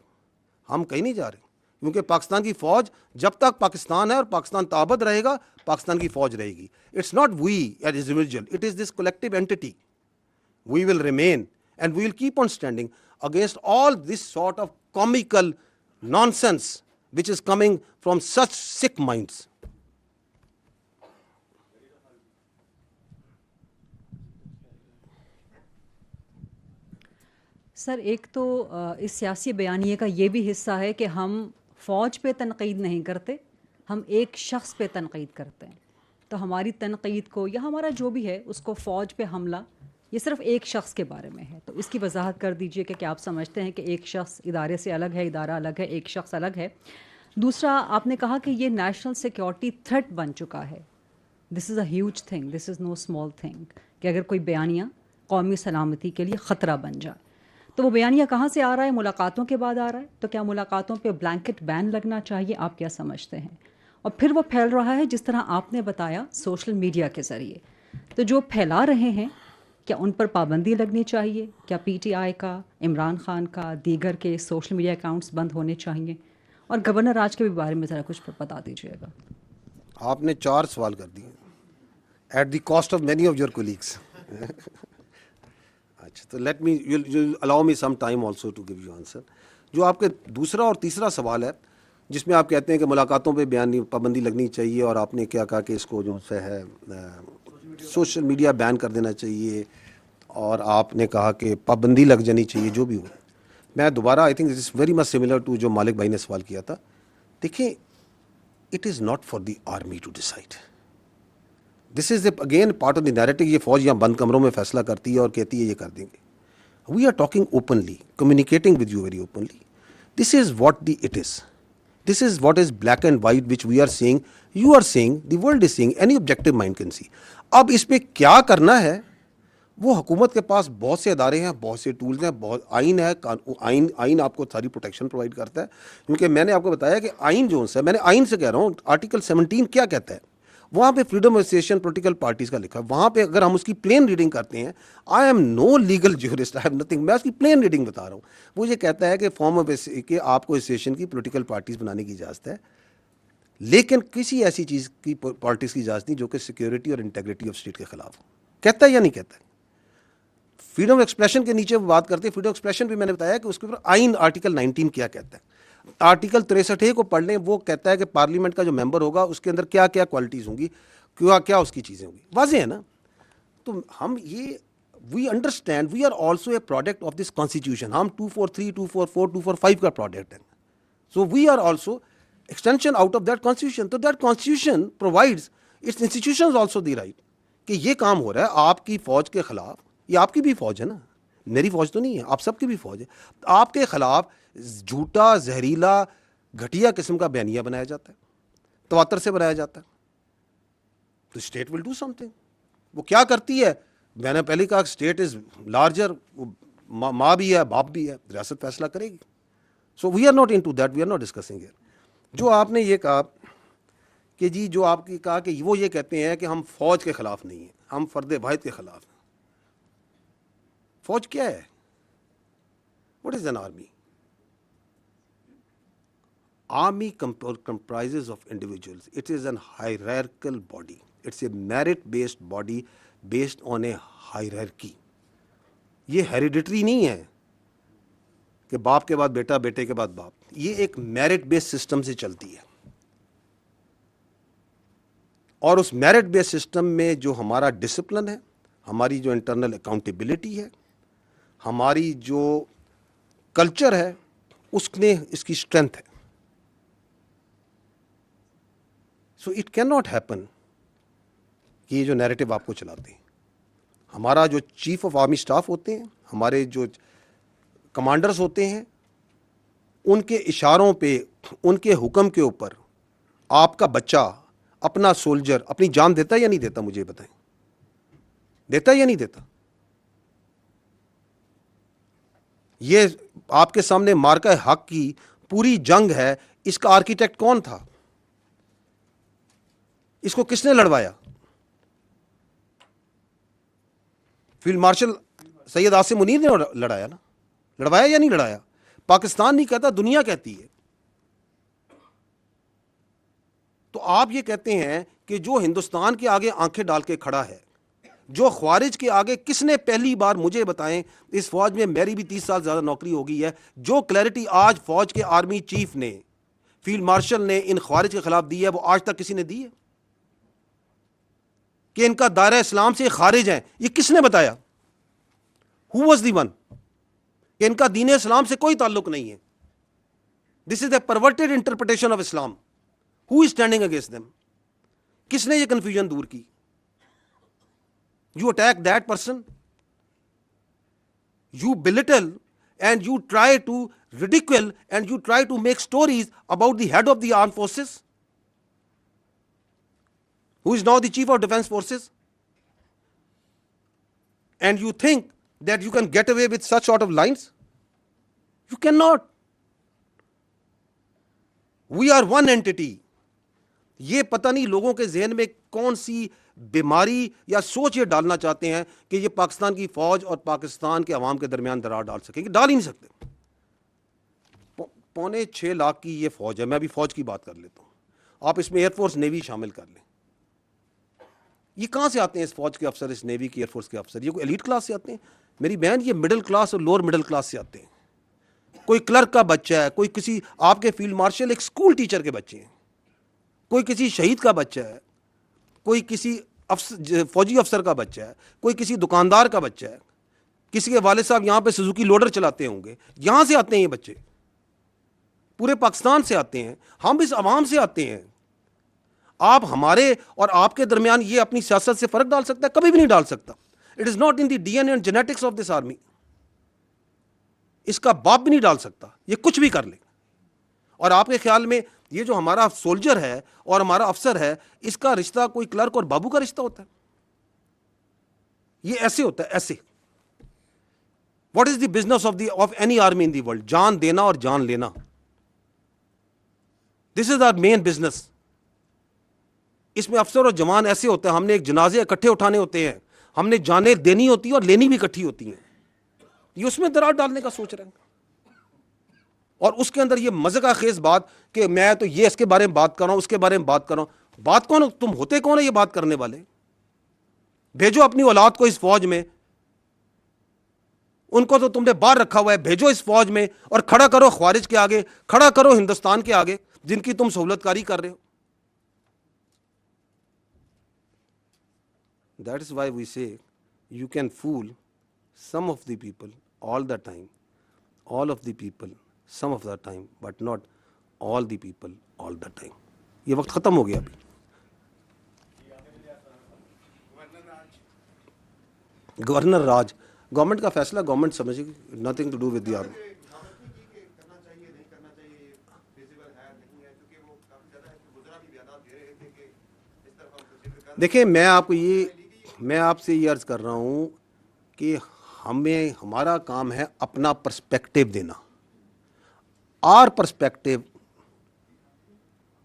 ہم کہیں نہیں جا رہے, کیونکہ پاکستان کی فوج جب تک پاکستان ہے اور پاکستان تابد رہے گا پاکستان کی فوج رہے گی. It's not we as individual, it is this collective entity. We will remain and we will keep on standing against all this sort of comical nonsense which is coming from such sick minds. Sir ایک تو اس سیاسی بیانیے کا یہ بھی حصہ ہے کہ ہم فوج پہ تنقید نہیں کرتے, ہم ایک شخص پہ تنقید کرتے ہیں. تو ہماری تنقید کو یا ہمارا جو بھی ہے اس کو فوج پہ حملہ یہ صرف ایک شخص کے بارے میں ہے. تو اس کی وضاحت کر دیجئے کہ کیا آپ سمجھتے ہیں کہ ایک شخص ادارے سے الگ ہے, ادارہ الگ ہے, ایک شخص الگ ہے. دوسرا آپ نے کہا کہ یہ نیشنل سیکیورٹی تھریٹ بن چکا ہے. This is a huge thing, this is no small thing, کہ اگر کوئی بیانیہ قومی سلامتی کے لیے خطرہ بن جائے. تو وہ بیانیہ کہاں سے آ رہا ہے؟ ملاقاتوں کے بعد آ رہا ہے. تو کیا ملاقاتوں پہ بلینکٹ بین لگنا چاہیے؟ آپ کیا سمجھتے ہیں؟ اور پھر وہ پھیل رہا ہے جس طرح آپ نے بتایا سوشل میڈیا کے ذریعے. تو جو پھیلا رہے ہیں کیا ان پر پابندی لگنی چاہیے؟ کیا پی ٹی آئی کا, عمران خان کا, دیگر کے سوشل میڈیا اکاؤنٹس بند ہونے چاہیے؟ اور گورنر راج کے بھی بارے میں ذرا کچھ بتا دیجیے گا. آپ نے 4 سوال کر دیے at the cost of many of your colleagues. اچھا, تو let me allow me some time also to give you answer. جو آپ کے دوسرا اور تیسرا سوال ہے جس میں آپ کہتے ہیں کہ ملاقاتوں پہ پابندی لگنی چاہیے, اور آپ نے کیا کہا کہ اس کو جو سے ہے سوشل میڈیا بین کر دینا چاہیے, اور آپ نے کہا کہ پابندی لگ جانی چاہیے, جو بھی ہو. میں دوبارہ I think this is very much similar to جو مالک بھائی نے سوال کیا تھا. دیکھیں, it is not for the army to decide. This is again part of the narrative. یہ فوج یہاں بند کمروں میں فیصلہ کرتی ہے اور کہتی ہے یہ کر دیں گے. We are talking openly, communicating with you very openly. This is what the it is. This is what is black and white which we are seeing, you are seeing, the world is seeing, any objective mind can see. اب اس پہ کیا کرنا ہے وہ حکومت کے پاس بہت سے ادارے ہیں, بہت سے ٹولز ہیں, بہت آئین ہے. آئین آپ کو ساری پروٹیکشن پرووائڈ کرتا ہے, کیونکہ میں نے آپ کو بتایا کہ آئین جو ہے, میں نے آئین سے کہہ رہا ہوں, آرٹیکل 17 کیا کہتا ہے, وہاں پہ freedom of association political parties کا لکھا ہے. وہاں پہ اگر ہم اس کی پلین ریڈنگ کرتے ہیں, I'm no legal jurist, I'm nothing, میں اس کی پلین ریڈنگ بتا رہا ہوں. وہ یہ کہتا ہے کہ فارم آف کہ آپ کو ایسوسیشن کی پولیٹیکل پارٹیز بنانے کی اجازت ہے, لیکن کسی ایسی چیز کی پارٹیز کی اجازت نہیں جو کہ سیکیورٹی اور انٹیگریٹی آف اسٹیٹ کے خلاف ہو. کہتا ہے یا نہیں کہتا ہے؟ فریڈم آف ایکسپریشن کے نیچے بات کرتے ہیں. فریڈم آف ایکسپریشن بھی میں نے بتایا کہ اس کے اوپر آئین آرٹیکل 19 کیا کہتا ہے. آرٹیکل 63 کو پڑھ لیں, وہ کہتا ہے کہ پارلیمنٹ کا جو ممبر ہوگا اس کے اندر کیا کیا کوالٹیز ہوں گی, کیا اس کی چیزیں ہوں گی. واضح ہے نا. تو ہم یہ we understand we are also a product of this constitution. ہم 243, 244, 245 کا پروڈکٹ ہیں. So we are also extension out of that constitution. تو that constitution provides its institutions also the right کہ یہ کام ہو رہا ہے آپ کی فوج کے خلاف. یہ آپ کی بھی فوج ہے نا, میری فوج تو نہیں ہے, آپ سب کی بھی فوج ہے. آپ کے خلاف جھوٹا, زہریلا, گھٹیا قسم کا بیانیہ بنایا جاتا ہے, تواتر سے بنایا جاتا ہے. تو state will do some thing. وہ کیا کرتی ہے؟ میں نے پہلے کہا اسٹیٹ از لارجر, ماں بھی ہے, باپ بھی ہے, ریاست فیصلہ کرے گی. So we are not into that, we are not discussing here. جو آپ نے یہ کہا کہ جی, جو آپ کی کہا کہ وہ یہ کہتے ہیں کہ ہم فوج کے خلاف نہیں ہیں, ہم فرد واحد کے خلاف ہیں. فوج کیا ہے؟ What is an army? Army comprises of individuals. It is an hierarchical body. It's a merit-based body based on a hierarchy. یہ hereditary نہیں ہے کہ باپ کے بعد بیٹا, بیٹے کے بعد باپ. یہ ایک merit based system سے چلتی ہے. اور اس merit based system میں جو ہمارا ڈسپلن ہے, ہماری جو انٹرنل اکاؤنٹیبلٹی ہے, ہماری جو کلچر ہے, اس میں اس کی اسٹرینتھ ہے. So it can not happen کہ یہ جو نیریٹو آپ کو چلاتے ہیں. ہمارا جو چیف آف آرمی اسٹاف ہوتے ہیں, ہمارے جو کمانڈرز ہوتے ہیں, ان کے اشاروں پہ, ان کے حکم کے اوپر آپ کا بچہ, اپنا سولجر اپنی جان دیتا ہے یا نہیں دیتا؟ مجھے بتائیں, دیتا ہے یا نہیں دیتا؟ یہ آپ کے سامنے مارکہ حق کی پوری جنگ ہے, اس کا آرکیٹیکٹ کون تھا؟ اس کو کس نے لڑوایا؟ فیلڈ مارشل سید عاصم منیر نے لڑایا نا, لڑوایا یا نہیں لڑایا؟ پاکستان نہیں کہتا, دنیا کہتی ہے. تو آپ یہ کہتے ہیں کہ جو ہندوستان کے آگے آنکھیں ڈال کے کھڑا ہے, جو خوارج کے آگے, کس نے پہلی بار مجھے بتائیں, اس فوج میں میری بھی 30 سال زیادہ نوکری ہو گئی ہے, جو کلیئرٹی آج فوج کے آرمی چیف نے, فیلڈ مارشل نے ان خوارج کے خلاف دی ہے, وہ آج تک کسی نے دی ہے؟ کہ ان کا دائرہ اسلام سے خارج ہیں, یہ کس نے بتایا؟ Who was the one? کہ ان کا دین اسلام سے کوئی تعلق نہیں ہے. This is a perverted interpretation of Islam. Who is standing against them? کس نے یہ کنفیوژن دور کی؟ You attack that person, you belittle and you try to ridicule and you try to make stories about the head of the armed forces, who is now the chief of defense forces, and you think that you can get away with such sort of lines? You cannot. We are one entity. یہ پتہ نہیں لوگوں کے ذہن میں کون سی بیماری یا سوچ یہ ڈالنا چاہتے ہیں کہ یہ پاکستان کی فوج اور پاکستان کے عوام کے درمیان درار ڈال سکیں گے. ڈال ہی نہیں سکتے. 5.25 لاکھ کی یہ فوج ہے. میں ابھی فوج کی بات کر لیتا ہوں, آپ اس میں ایئر فورس نیوی شامل کر لیں. یہ کہاں سے آتے ہیں اس فوج کے افسر, اس نیوی کی, ایئر فورس کے افسر؟ یہ کوئی ایلیٹ کلاس سے آتے ہیں؟ میری بہن, یہ مڈل کلاس اور لوور مڈل کلاس سے آتے ہیں. کوئی کلرک کا بچہ ہے, کوئی کسی آپ کے فیلڈ مارشل ایک اسکول ٹیچر کے بچے ہیں, کوئی کسی شہید کا بچہ ہے, کوئی کسی فوجی افسر کا بچہ ہے, کوئی کسی دکاندار کا بچہ ہے, کسی کے والد صاحب یہاں پہ سوزوکی لوڈر چلاتے ہوں گے. یہاں سے آتے ہیں یہ بچے, پورے پاکستان سے آتے ہیں, ہم اس عوام سے آتے ہیں. آپ ہمارے اور آپ کے درمیان یہ اپنی سیاست سے فرق ڈال سکتا ہے؟ کبھی بھی نہیں ڈال سکتا. It is not in the D N A and genetics of this army. اس کا باپ بھی نہیں ڈال سکتا, یہ کچھ بھی کر لے. اور آپ کے خیال میں یہ جو ہمارا سولجر ہے اور ہمارا افسر ہے, اس کا رشتہ کوئی کلرک اور بابو کا رشتہ ہوتا ہے؟ یہ ایسے ہوتا ہے, ایسے. What is the business of any army in the world? جان دینا اور جان لینا. دس از آر مین بزنس. اس میں افسر اور جوان ایسے ہوتے ہیں, ہم نے ایک جنازے اکٹھے اٹھانے ہوتے ہیں, ہم نے جانیں دینی ہوتی ہیں اور لینی بھی اکٹھی ہوتی ہیں. یہ اس میں درار ڈالنے کا سوچ رہے ہیں. اور اس کے اندر یہ مزہ خیز بات کہ میں تو یہ اس کے بارے میں بات کر رہا ہوں, اس کے بارے میں بات کر رہا ہوں. بات کون؟ تم ہوتے کون ہے یہ بات کرنے والے؟ بھیجو اپنی اولاد کو اس فوج میں, ان کو تو تم نے باہر رکھا ہوا ہے, بھیجو اس فوج میں اور کھڑا کرو خوارج کے آگے, کھڑا کرو ہندوستان کے آگے جن کی تم سہولت کاری کر رہے ہو. That is why we say you can fool some of the people all the time, all of the people some of the time, but not all the people all the time. یہ وقت ختم ہو گیا ابھی. Governor راج, government کا فیصلہ government سمجھے گی, nothing to do with the army. دیکھیں میں آپ سے یہ عرض کر رہا ہوں کہ ہمارا کام ہے اپنا پرسپیکٹو دینا. Our perspective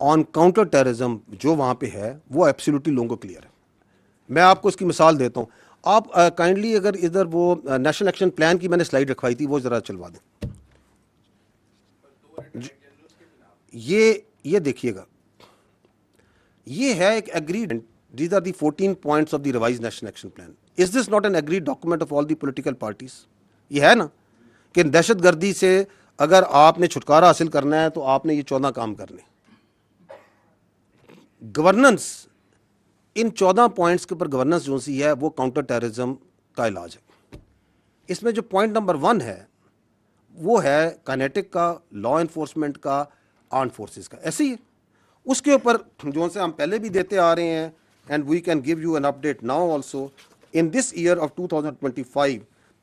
on counter terrorism جو وہاں پہ ہے وہ ایبسلیوٹلی لوگوں کو کلیئر ہے. میں آپ کو اس کی مثال دیتا ہوں. آپ کائنڈلی اگر ادھر وہ نیشنل ایکشن پلان کی میں نے سلائیڈ رکھوائی تھی, وہ ذرا چلوا دیں. یہ دیکھیے گا, یہ ہے ایک agreed. These are the 14 points of the revised national action plan. Is this not an agreed document of all the political parties? یہ ہے نا کہ دہشت گردی سے اگر آپ نے چھٹکارا حاصل کرنا ہے تو آپ نے یہ 14 کام کرنے. گورننس, ان 14 پوائنٹس کے اوپر گورننس جو سی ہے وہ کاؤنٹر ٹیررزم کا علاج ہے. اس میں جو پوائنٹ نمبر 1 ہے وہ ہے کائنیٹک کا, لا انفورسمنٹ کا, آرمڈ فورسز کا. ایسے ہی ہے. اس کے اوپر جو سے ہم پہلے بھی دیتے آ رہے ہیں and we can give you an update now also. In this year of 2025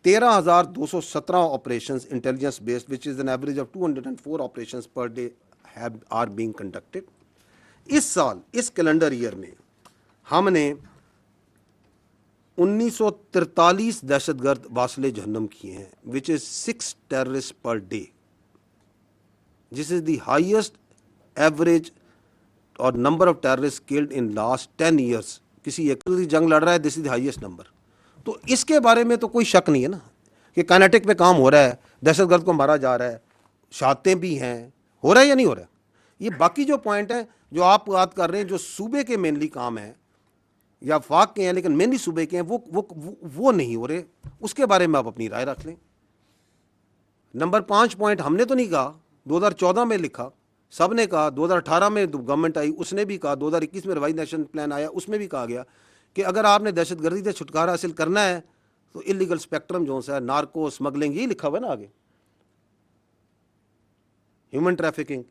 13,217 operations intelligence based which is an average of 204 operations per day are being conducted. اس سال اس کیلنڈر ایئر میں ہم نے 1943 دہشت گرد واصل جہنم کیے ہیں which is 6 terrorist per day. This is the highest average اور number of terrorist killed in last 10 years. کسی ایک جنگ لڑ رہا ہے, this is the highest number. تو اس کے بارے میں تو کوئی شک نہیں ہے نا کہ کائنیٹک پہ کام ہو رہا ہے, دہشت گرد کو مارا جا رہا ہے, شہادتیں بھی ہیں, ہو رہا ہے یا نہیں ہو رہا ہے. یہ باقی جو پوائنٹ ہیں جو آپ بات کر رہے ہیں جو صوبے کے مینلی کام ہیں یا وفاق کے ہیں لیکن مینلی صوبے کے ہیں وہ نہیں ہو رہے, اس کے بارے میں آپ اپنی رائے رکھ لیں. نمبر 5 پوائنٹ ہم نے تو نہیں کہا, 2014 میں لکھا, سب نے کہا, 2018 میں گورنمنٹ آئی اس نے بھی کہا, 2021 میں ریوائز نیشنل پلان آیا اس میں بھی کہا گیا کہ اگر آپ نے دہشت گردی سے چھٹکارا حاصل کرنا ہے تو انلیگل اسپیکٹرم جو ہے نارکو اسمگلنگ, یہی لکھا ہوا ہے نا آگے, ہیومن ٹریفکنگ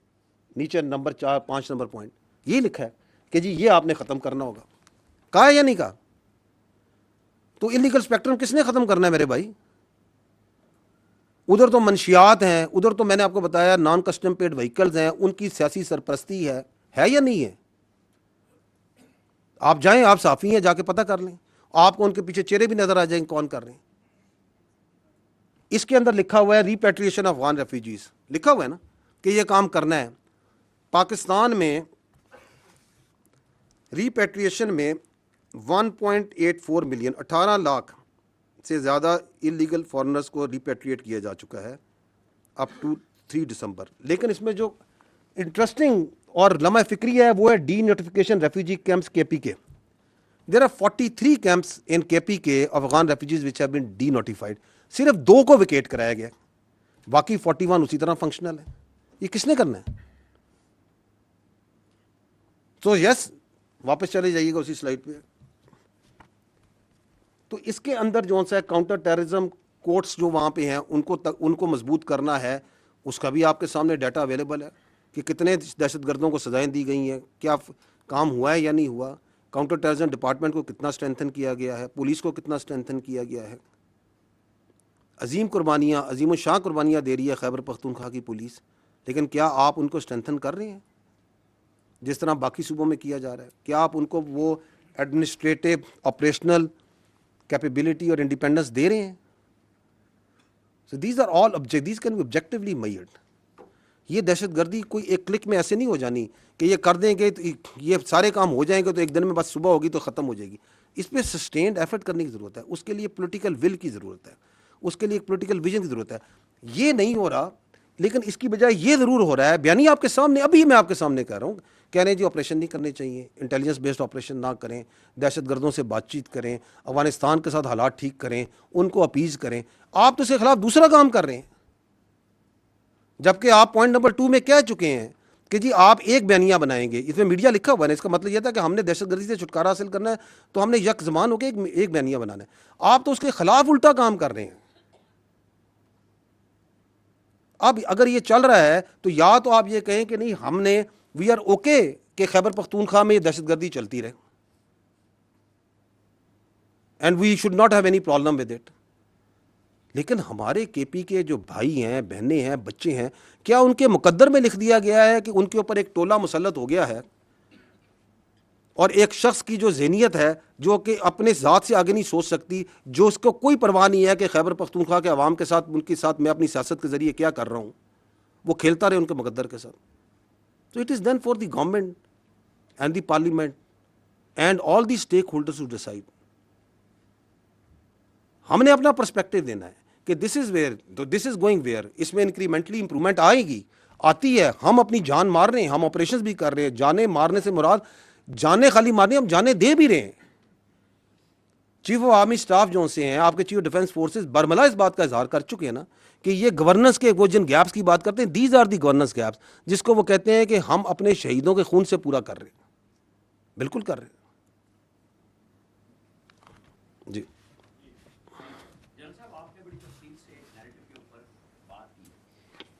نیچے نمبر 5 نمبر پوائنٹ یہی لکھا ہے کہ جی یہ آپ نے ختم کرنا ہوگا. کہا یا نہیں کہا؟ تو انلیگل اسپیکٹرم کس نے ختم کرنا ہے میرے بھائی؟ ادھر تو منشیات ہیں, ادھر تو میں نے آپ کو بتایا نان کسٹم پیڈ وہیکلز ہیں, ان کی سیاسی سرپرستی ہے یا نہیں ہے؟ آپ جائیں, آپ صحافی ہیں, جا کے پتہ کر لیں, آپ کو ان کے پیچھے چہرے بھی نظر آ جائیں کون کر رہے ہیں. اس کے اندر لکھا ہوا ہے ریپیٹریشن آف افغان ریفیوجیز, لکھا ہوا ہے نا کہ یہ کام کرنا ہے. پاکستان میں ریپیٹریشن میں 1.84 ملین 18 لاکھ سے زیادہ انلیگل فارنرز کو ریپیٹریٹ کیا جا چکا ہے اپ ٹو 3 دسمبر. لیکن اس میں جو انٹرسٹنگ اور لمحہ فکری ہے وہ ہے ڈی نوٹیفیکیشن ریفیوجی کیمپس کے پی کے. دیر آر 43 کیمپس ان کے پی کے of Afghan refugees which have been D notified. صرف 2 کو ویکیٹ کرایا گیا, باقی 41 اسی طرح فنکشنل ہے. یہ کس نے کرنا ہے؟ تو یس, واپس چلے جائیے گا اسی سلائڈ پہ. تو اس کے اندر جو سا کاؤنٹر ٹیررزم کورٹس جو وہاں پہ ہیں ان کو مضبوط کرنا ہے, اس کا بھی آپ کے سامنے ڈیٹا اویلیبل ہے کہ کتنے دہشت گردوں کو سزائیں دی گئی ہیں, کیا کام ہوا ہے یا نہیں ہوا, کاؤنٹر ٹیررزم ڈپارٹمنٹ کو کتنا اسٹرینتھن کیا گیا ہے, پولیس کو کتنا اسٹرینتھن کیا گیا ہے. عظیم قربانیاں, عظیم الشان قربانیاں دے رہی ہے خیبر پختونخوا کی پولیس, لیکن کیا آپ ان کو اسٹرینتھن کر رہے ہیں جس طرح باقی صوبوں میں کیا جا رہا ہے؟ کیا آپ ان کو وہ ایڈمنسٹریٹو آپریشنل کیپیبلٹی اور انڈیپینڈنس دے رہے ہیں؟ So these are all these can be objectively measured. یہ دہشت گردی کوئی ایک کلک میں ایسے نہیں ہو جانی کہ یہ کر دیں گے تو یہ سارے کام ہو جائیں گے تو ایک دن میں بس صبح ہوگی تو ختم ہو جائے گی. اس پہ سسٹینڈ ایفرٹ کرنے کی ضرورت ہے, اس کے لیے پولیٹیکل ول کی ضرورت ہے, اس کے لیے ایک پولیٹیکل ویژن کی ضرورت ہے. یہ نہیں ہو رہا, لیکن اس کی بجائے یہ ضرور ہو رہا ہے, بیانی آپ کے سامنے, ابھی میں آپ کے سامنے کہہ رہا ہوں, کہہ رہے ہیں جی آپریشن نہیں کرنے چاہیے, انٹیلیجنس بیسڈ آپریشن نہ کریں, دہشت گردوں سے بات چیت کریں, افغانستان کے ساتھ حالات ٹھیک کریں, ان کو اپیز کریں. آپ تو اس کے خلاف دوسرا کام کر رہے ہیں, جبکہ آپ پوائنٹ نمبر 2 میں کہہ چکے ہیں کہ جی آپ ایک بیانیہ بنائیں گے. اس میں میڈیا لکھا ہوا ہے, اس کا مطلب یہ تھا کہ ہم نے دہشت گردی سے چھٹکارا حاصل کرنا ہے تو ہم نے یک زمان ہو کے ایک بیانیہ بنانا ہے. آپ تو اس کے خلاف الٹا کام کر رہے ہیں. اب اگر یہ چل رہا ہے تو یا تو آپ یہ کہیں کہ نہیں ہم نے وی آر اوکے کہ خیبر پختونخوا میں یہ دہشت گردی چلتی رہے and we should not have any problem with it. لیکن ہمارے کے پی کے جو بھائی ہیں, بہنیں ہیں, بچے ہیں, کیا ان کے مقدر میں لکھ دیا گیا ہے کہ ان کے اوپر ایک ٹولہ مسلط ہو گیا ہے اور ایک شخص کی جو ذہنیت ہے جو کہ اپنے ذات سے آگے نہیں سوچ سکتی, جو اس کو کوئی پرواہ نہیں ہے کہ خیبر پختونخوا کے عوام کے ساتھ, ان کے ساتھ میں اپنی سیاست کے ذریعے کیا کر رہا ہوں, وہ کھیلتا رہے ان کے مقدر کے ساتھ. تو it is then for the government and the parliament and all the stakeholders to decide. ہم نے اپنا پرسپیکٹو دینا ہے کہ this is where, this is going where. اس میں انکریمنٹلی امپرومنٹ آئے گی, آتی ہے. ہم اپنی جان مار رہے ہیں, ہم آپریشنز بھی کر رہے ہیں. جانیں مارنے سے مراد جانیں خالی مارنے, ہم جانیں دے بھی رہے ہیں. چیف آف آرمی اسٹاف جو سے ہیں, آپ کے چیف آف ڈیفینس فورسز برملا اس بات کا اظہار کر چکے ہیں نا کہ یہ گورننس کے وہ جن گیپس کی بات کرتے ہیں, these are the governance gaps, جس کو وہ کہتے ہیں کہ ہم اپنے شہیدوں کے خون سے پورا کر رہے ہیں. بالکل کر رہے ہیں جی.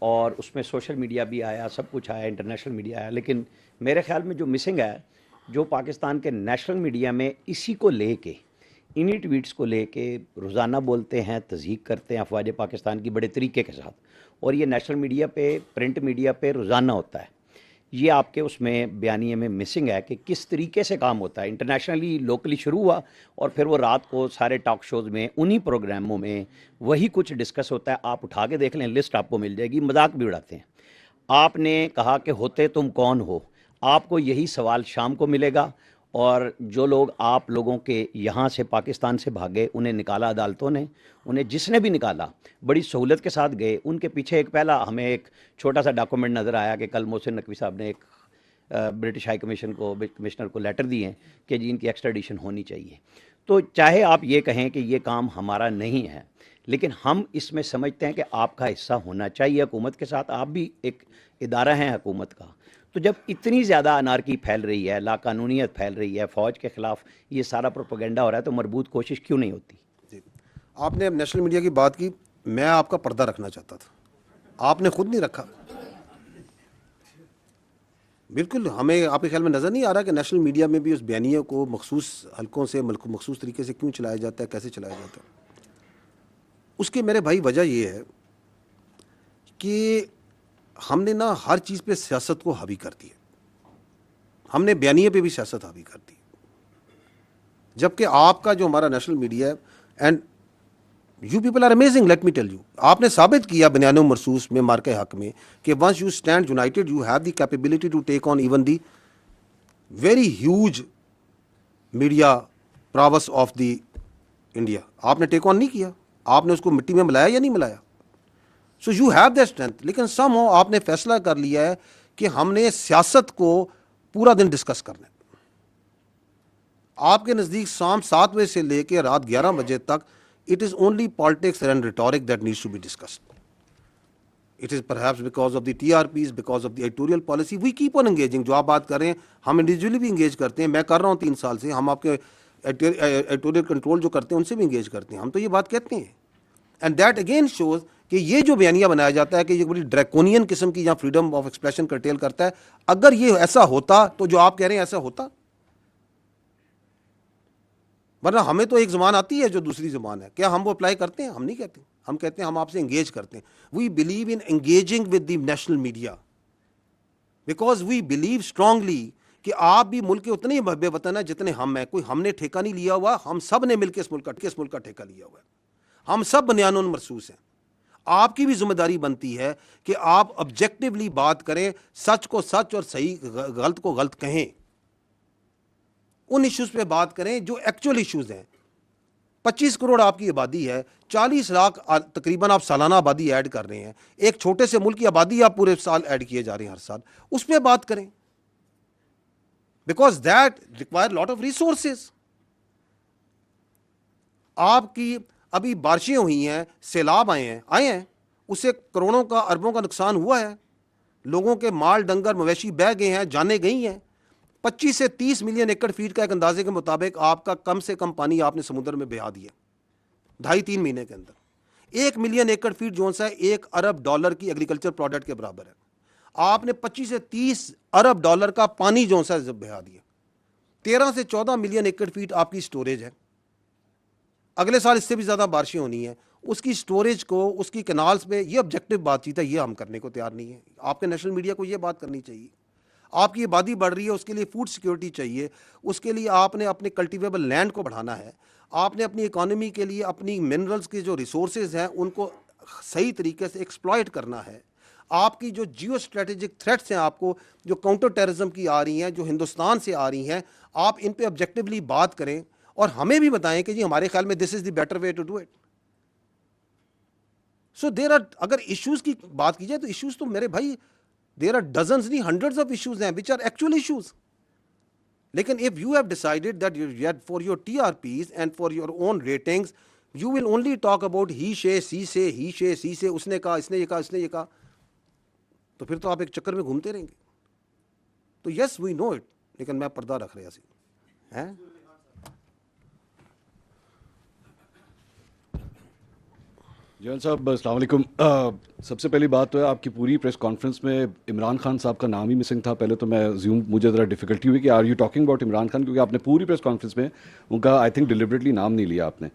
اور اس میں سوشل میڈیا بھی آیا, سب کچھ آیا, انٹرنیشنل میڈیا آیا, لیکن میرے خیال میں جو مسنگ ہے, جو پاکستان کے نیشنل میڈیا میں اسی کو لے کے, انہی ٹویٹس کو لے کے روزانہ بولتے ہیں, تضحیق کرتے ہیں افواج پاکستان کی بڑے طریقے کے ساتھ, اور یہ نیشنل میڈیا پہ, پرنٹ میڈیا پہ روزانہ ہوتا ہے. یہ آپ کے اس میں بیانیے میں مسنگ ہے کہ کس طریقے سے کام ہوتا ہے. انٹرنیشنلی, لوکلی شروع ہوا اور پھر وہ رات کو سارے ٹاک شوز میں, انہی پروگراموں میں وہی کچھ ڈسکس ہوتا ہے. آپ اٹھا کے دیکھ لیں, لسٹ آپ کو مل جائے گی. مذاق بھی اڑاتے ہیں. آپ نے کہا کہ ہوتے تم کون ہو, آپ کو یہی سوال شام کو ملے گا, اور جو لوگ آپ لوگوں کے یہاں سے پاکستان سے بھاگے, انہیں نکالا عدالتوں نے, انہیں جس نے بھی نکالا بڑی سہولت کے ساتھ گئے. ان کے پیچھے ایک پہلا ہمیں ایک چھوٹا سا ڈاکومنٹ نظر آیا کہ کل محسن نقوی صاحب نے ایک برٹش ہائی کمشنر کو لیٹر دیے ہیں کہ جی ان کی ایکسٹریڈیشن ہونی چاہیے. تو چاہے آپ یہ کہیں کہ یہ کام ہمارا نہیں ہے, لیکن ہم اس میں سمجھتے ہیں کہ آپ کا حصہ ہونا چاہیے حکومت کے ساتھ. آپ بھی ایک ادارہ ہیں حکومت کا. تو جب اتنی زیادہ انارکی پھیل رہی ہے, لا قانونیت پھیل رہی ہے, فوج کے خلاف یہ سارا پروپیگنڈا ہو رہا ہے, تو مربوط کوشش کیوں نہیں ہوتی؟ جی, آپ نے نیشنل میڈیا کی بات کی, میں آپ کا پردہ رکھنا چاہتا تھا, آپ نے خود نہیں رکھا. بالکل ہمیں آپ کے خیال میں نظر نہیں آ رہا کہ نیشنل میڈیا میں بھی اس بیانیے کو مخصوص حلقوں سے مخصوص طریقے سے کیوں چلایا جاتا ہے, کیسے چلایا جاتا ہے. اس کی میرے بھائی وجہ یہ ہے کہ ہم نے نا ہر چیز پہ سیاست کو حاوی کر دیا. ہم نے بیانیے پہ بھی سیاست حاوی کر دی, جبکہ آپ کا جو ہمارا نیشنل میڈیا ہے, and you people are amazing, let me tell you, آپ نے ثابت کیا بنیان و مرصوص میں مارکہ حق میں کہ once you stand united you have the capability to take on even the very huge media prowess of the India. آپ نے ٹیک آن نہیں کیا, آپ نے اس کو مٹی میں ملایا یا نہیں ملایا. So you have that strength, لیکن سم ہو آپ نے فیصلہ کر لیا ہے کہ ہم نے سیاست کو پورا دن ڈسکس کرنا ہے. آپ کے نزدیک شام 7 بجے سے لے کے رات 11 بجے تک it is only politics and rhetoric that needs to be discussed. It is perhaps because of the TRPs, because of the editorial policy, we keep on engaging. جو آپ بات کر رہے ہیں, ہم انڈیویجولی بھی انگیج کرتے ہیں, میں کر رہا ہوں 3 سال سے, ہم آپ کے ایڈیٹوریل کنٹرول جو کرتے ہیں ان سے بھی انگیج کرتے ہیں, ہم تو یہ بات کہتے ہیں. اینڈ دیٹ اگین شوز کہ یہ جو بیانیہ بنایا جاتا ہے کہ یہ بڑی ڈریکونین قسم کی یا فریڈم آف ایکسپریشن کرٹیل کرتا ہے, اگر یہ ایسا ہوتا تو جو آپ کہہ رہے ہیں ایسا ہوتا, ورنہ ہمیں تو ایک زبان آتی ہے جو دوسری زبان ہے, کیا ہم وہ اپلائی کرتے ہیں؟ ہم نہیں کہتے, ہم کہتے ہیں ہم آپ سے انگیج کرتے ہیں. We believe in engaging with the national media because we believe strongly کہ آپ بھی ملک کے اتنے ہی بے وطن ہیں جتنے ہم ہیں. کوئی ہم نے ٹھیکہ نہیں لیا ہوا, ہم سب نے مل کے اس ملک کا ٹھیکہ لیا ہوا ہے. ہم سب بنیان مرصوص ہیں. آپ کی بھی ذمہ داری بنتی ہے کہ آپ آبجیکٹیولی بات کریں, سچ کو سچ اور صحیح غلط کو غلط کہیں, ان ایشوز پہ بات کریں جو ایکچوئل ایشوز ہیں. 25 کروڑ آپ کی آبادی ہے, 40 لاکھ تقریباً آپ سالانہ آبادی ایڈ کر رہے ہیں, ایک چھوٹے سے ملک کی آبادی آپ پورے سال ایڈ کیے جا رہے ہیں ہر سال, اس پہ بات کریں because that require lot of resources. آپ کی ابھی بارشیں ہوئی ہیں, سیلاب آئے ہیں, اس سے کروڑوں کا اربوں کا نقصان ہوا ہے, لوگوں کے مال ڈنگر مویشی بہہ گئے ہیں, جانیں گئی ہیں. 25 سے 30 ملین ایکڑ فیٹ کا ایک اندازے کے مطابق آپ کا کم سے کم پانی آپ نے سمندر میں بہا دیا 2.5-3 مہینے کے اندر. 1 ملین ایکڑ فیٹ جو سا $1 ارب کی ایگریکلچر پروڈکٹ کے برابر ہے. آپ نے 25 سے 30 ارب ڈالر کا پانی جو سا بہا دیا. 13 سے 14 ملین ایکڑ فیٹ آپ کی سٹوریج ہے. اگلے سال اس سے بھی زیادہ بارشیں ہونی ہیں, اس کی سٹوریج کو, اس کی کنالز پہ, یہ آبجیکٹیو بات چیت ہے, یہ ہم کرنے کو تیار نہیں ہے. آپ کے نیشنل میڈیا کو یہ بات کرنی چاہیے. آپ کی آبادی بڑھ رہی ہے, اس کے لیے فوڈ سیکیورٹی چاہیے, اس کے لیے آپ نے اپنے کلٹیویبل لینڈ کو بڑھانا ہے, آپ نے اپنی اکانومی کے لیے اپنی منرلز کے جو ریسورسز ہیں ان کو صحیح طریقے سے ایکسپلائٹ کرنا ہے. آپ کی جو جیو اسٹریٹجک تھریٹس ہیں آپ کو, جو کاؤنٹر ٹیررزم کی آ رہی ہیں, جو ہندوستان سے آ رہی ہیں, آپ ان پہ آبجیکٹیولی بات کریں اور ہمیں بھی بتائیں کہ جی ہمارے خیال میں this is the better way to do it. So there are, اگر ایشوز کی بات کی جائے تو ایشوز تو میرے بھائی there are dozens نہیں hundreds of issues ہیں which are actual issues. لیکن if you have decided that for your TRPs and for your own ratings you will only talk about he say she say اس نے کہا, اس نے یہ کہا, اس نے یہ کہا, تو پھر تو آپ ایک چکر میں گھومتے رہیں گے. تو yes we know it, لیکن میں پردہ رکھ رہا سی ہیں. جان صاحب السلام علیکم. سب سے پہلی بات تو ہے آپ کی پوری پریس کانفرنس میں عمران خان صاحب کا نام ہی مسنگ تھا. پہلے تو میں مجھے ذرا ڈیفیکلٹی ہوئی کہ are you talking about Imran Khan, کیونکہ آپ نے پوری پریس کانفرنس میں ان کا آئی تھنک ڈیلیبریٹلی نام نہیں لیا آپ نے.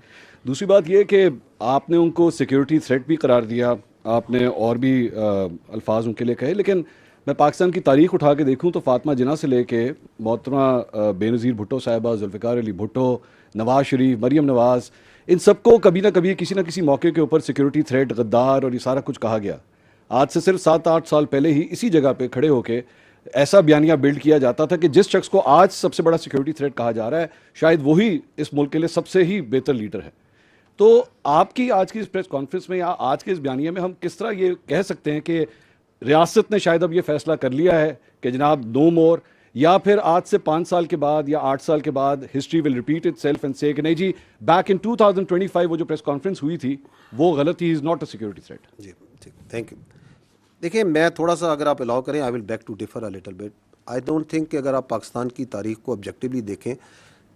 دوسری بات یہ کہ آپ نے ان کو سیکیورٹی تھریٹ بھی قرار دیا, آپ نے اور بھی الفاظ ان کے لیے کہے, لیکن میں پاکستان کی تاریخ اٹھا کے دیکھوں تو فاطمہ جناح سے لے کے محترمہ بے نظیر بھٹو صاحبہ, ذوالفقار علی بھٹو, نواز شریف, مریم نواز, ان سب کو کبھی نہ کسی موقع کے اوپر سیکیورٹی تھریٹ, غدار اور یہ سارا کچھ کہا گیا. آج سے صرف 7-8 سال پہلے ہی اسی جگہ پہ کھڑے ہو کے ایسا بیانیہ بلڈ کیا جاتا تھا کہ جس شخص کو آج سب سے بڑا سیکیورٹی تھریٹ کہا جا رہا ہے شاید وہی اس ملک کے لیے سب سے ہی بہتر لیڈر ہے. تو آپ کی آج کی اس پریس کانفرنس میں یا آج کے اس بیانیے میں ہم کس طرح یہ کہہ سکتے ہیں کہ ریاست نے شاید اب یہ فیصلہ کر لیا ہے کہ جناب نو مور, یا پھر آج سے 5 سال کے بعد یا 8 سال کے بعد history will repeat it self and سے کہ نہیں جی بیک ان 2025 وہ جو پریس کانفرنس ہوئی تھی وہ غلط تھی, is not a security threat. جی ٹھیک, تھینک یو. دیکھیں میں تھوڑا سا اگر آپ الاؤ کریں, I will beg to differ a little bit. I don't think کہ اگر آپ پاکستان کی تاریخ کو آبجیکٹیولی دیکھیں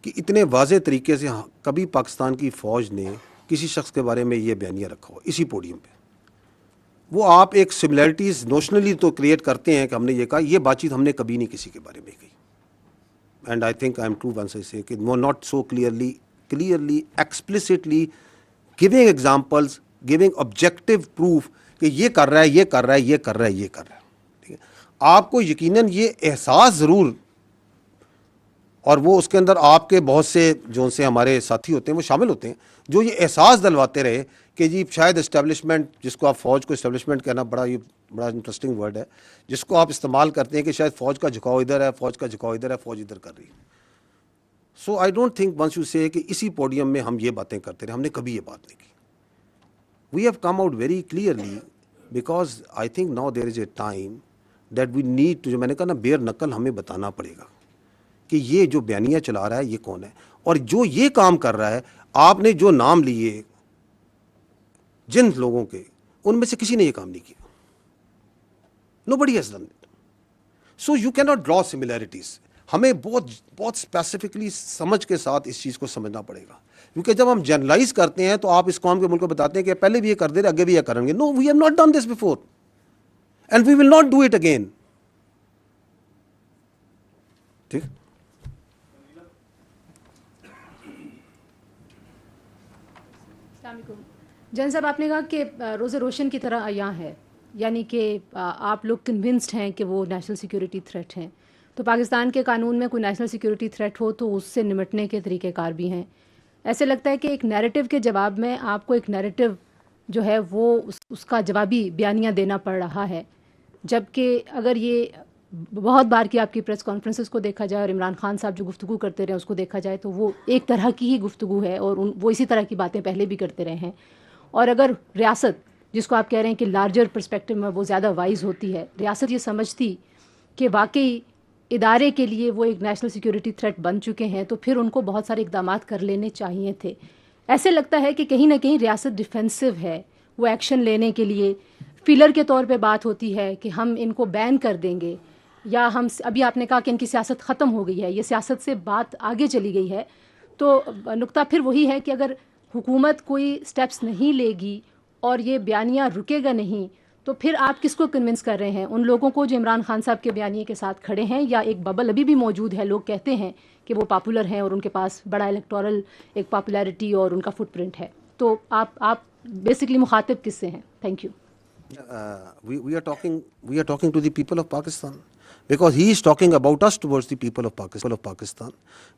کہ اتنے واضح طریقے سے کبھی پاکستان کی فوج نے کسی شخص کے بارے میں یہ بیانیہ رکھا ہو اسی پوڈیم پہ. وہ آپ ایک سملیرٹیز نوشنلی تو کریٹ کرتے ہیں کہ ہم نے یہ کہا, یہ بات چیت ہم نے کبھی نہیں کسی کے بارے میں کہی. And I think I am true once I say کہ not so clearly explicitly giving examples, giving objective proof کہ یہ کر رہا ہے, یہ کر رہا ہے, یہ کر رہا ہے, یہ کر رہا ہے. ٹھیک ہے, آپ کو یقیناً یہ احساس ضرور, اور وہ اس کے اندر آپ کے بہت سے جو سے ہمارے ساتھی ہوتے ہیں وہ شامل ہوتے ہیں جو یہ احساس دلواتے رہے کہ جی شاید اسٹیبلشمنٹ, جس کو آپ فوج کو اسٹیبلشمنٹ کہنا بڑا انٹرسٹنگ ورڈ ہے, جس کو آپ استعمال کرتے ہیں کہ شاید فوج کا جھکاؤ ادھر ہے, فوج کا جھکاؤ ادھر ہے, فوج ادھر کر رہی ہے. So I don't think once you say کہ اسی پوڈیم میں ہم یہ باتیں کرتے رہے, ہم نے کبھی یہ بات نہیں کی. We have come out very clearly because I think now there is a time that we need to, جو میں نے کہا نا بیر نقل ہمیں بتانا پڑے گا کہ یہ جو بیانیہ چلا رہا ہے یہ کون ہے, اور جو یہ کام کر رہا ہے. آپ نے جو نام لیے جن لوگوں کے, ان میں سے کسی نے یہ کام نہیں کیا. Nobody has done it. So you cannot draw similarities. ہمیں بہت اسپیسیفکلی سمجھ کے ساتھ اس چیز کو سمجھنا پڑے گا, کیونکہ جب ہم جنرلائز کرتے ہیں تو آپ اس قوم کے ملک کو بتاتے ہیں کہ پہلے بھی یہ کر دے رہے, آگے بھی یہ کریں گے. No, we have not done this before and we will not do it again. ٹھیک. السلام علیکم. جن صاحب آپ نے کہا کہ روز روشن کی طرح عیاں ہے, یعنی کہ آپ لوگ کنونسڈ ہیں کہ وہ نیشنل سیکیورٹی تھریٹ ہیں. تو پاکستان کے قانون میں کوئی نیشنل سیکیورٹی تھریٹ ہو تو اس سے نمٹنے کے طریقہ کار بھی ہیں. ایسے لگتا ہے کہ ایک نیریٹو کے جواب میں آپ کو ایک نیریٹو جو ہے وہ اس کا جوابی بیانیہ دینا پڑ رہا ہے, جبکہ اگر یہ بہت بار کی آپ کی پریس کانفرنسز کو دیکھا جائے اور عمران خان صاحب جو گفتگو کرتے رہے اس کو دیکھا جائے تو وہ ایک طرح کی ہی گفتگو ہے, اور وہ اسی طرح کی باتیں پہلے بھی کرتے رہے ہیں. اور اگر ریاست, جس کو آپ کہہ رہے ہیں کہ لارجر پرسپیکٹو میں وہ زیادہ وائز ہوتی ہے, ریاست یہ سمجھتی کہ واقعی ادارے کے لیے وہ ایک نیشنل سیکیورٹی تھریٹ بن چکے ہیں, تو پھر ان کو بہت سارے اقدامات کر لینے چاہیے تھے. ایسے لگتا ہے کہ کہیں نہ کہیں ریاست ڈیفینسو ہے, وہ ایکشن لینے کے لیے فیلر کے طور پہ بات ہوتی ہے کہ ہم ان کو بین کر دیں گے, یا ہم ابھی آپ نے کہا کہ ان کی سیاست ختم ہو گئی ہے, یہ سیاست سے بات آگے چلی گئی ہے. تو نقطہ پھر وہی ہے کہ اگر حکومت کوئی سٹیپس نہیں لے گی اور یہ بیانیہ رکے گا نہیں, تو پھر آپ کس کو کنونس کر رہے ہیں؟ ان لوگوں کو جو عمران خان صاحب کے بیانیے کے ساتھ کھڑے ہیں, یا ایک ببل ابھی بھی موجود ہے, لوگ کہتے ہیں کہ وہ پاپولر ہیں اور ان کے پاس بڑا الیکٹورل ایک پاپولیرٹی اور ان کا فٹ پرنٹ ہے. تو آپ بیسکلی مخاطب کس سے ہیں؟ Thank you. We are talking to the people of Pakistan, because he is talking about us towards the people of Pakistan.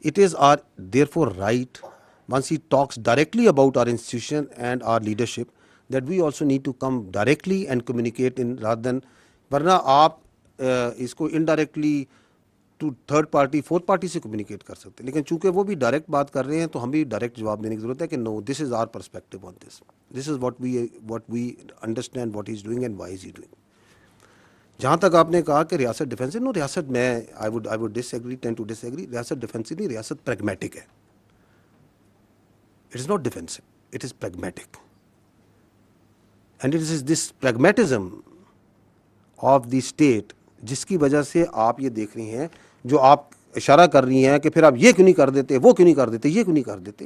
It is our therefore right, once he talks directly about our institution and our leadership, that we also need to come directly and communicate in, rather than, ورنہ آپ اس کو indirectly to third party fourth party سے communicate کر سکتے ہیں, لیکن چونکہ وہ بھی ڈائریکٹ بات کر رہے ہیں تو ہم بھی ڈائریکٹ جواب دینے کی ضرورت ہے کہ no, this is our perspective on this, this is what we understand what he is doing and why is he doing. جہاں تک آپ نے کہا کہ ریاست ڈیفینسو, نو, ریاست میں I would disagree, tend to disagree. ریاست ڈیفینسو نہیں, ریاست پریگمیٹک ہے. It is not defensive, it is pragmatic. And it is this pragmatism of the state جس کی وجہ سے آپ یہ دیکھ رہی ہیں, جو آپ اشارہ کر رہی ہیں کہ پھر آپ یہ کیوں نہیں کر دیتے, وہ کیوں نہیں کر دیتے, یہ کیوں نہیں کر دیتے.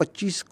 25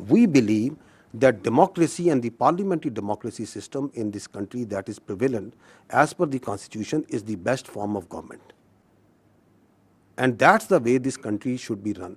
We believe that democracy and the parliamentary democracy system in this country that is prevalent as per the constitution is the best form of government. And that's the way this country should be run.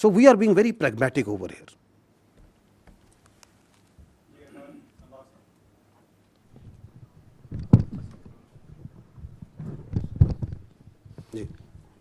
So we are being very pragmatic over here.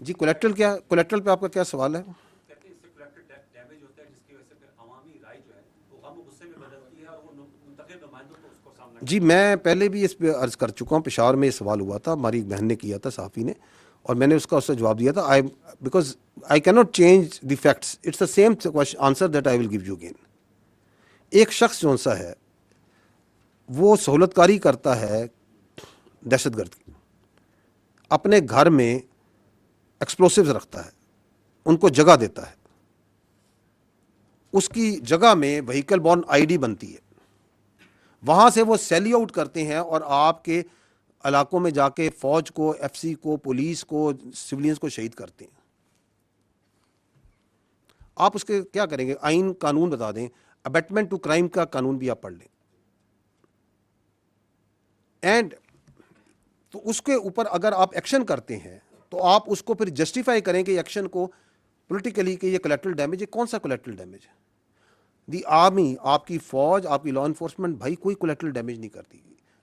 جی collateral کیا، collateral پہ آپ کا کیا سوال ہے؟ جی میں پہلے بھی اس پہ عرض کر چکا ہوں، پشاور میں یہ سوال ہوا تھا، ہماری ایک بہن نے کیا تھا صحافی نے، اور میں نے اس کا اس سے جواب دیا تھا. Because I can not change the facts, it's the same answer that I will give you again. ایک شخص جو سا ہے وہ سہولت کاری کرتا ہے دہشت گرد کی، اپنے گھر میں ایکسپلوسیوز رکھتا ہے، ان کو جگہ دیتا ہے، اس کی جگہ میں وہیکل بورن آئی ڈی بنتی ہے، وہاں سے وہ سیلی آؤٹ کرتے ہیں اور آپ کے علاقوں میں جا کے فوج کو، ایف سی کو، پولیس کو، سولینز کو شہید کرتے ہیں. آپ اس کے کیا کریں گے؟ آئین قانون بتا دیں، ابیٹمنٹ ٹو کرائم کا قانون بھی آپ پڑھ لیں، اینڈ تو اس کے اوپر اگر آپ ایکشن کرتے ہیں تو آپ اس کو پھر جسٹیفائی کریں کہ ایکشن کو پولیٹیکلی کہ یہ کولیٹرل ڈیمیج ہے. کون سا کولیٹرل ڈیمیج ہے؟ دی آرمی، آپ کی فوج، آپ کی لا انفورسمنٹ بھائی کوئی کولیٹرل ڈیمیج نہیں کرتی.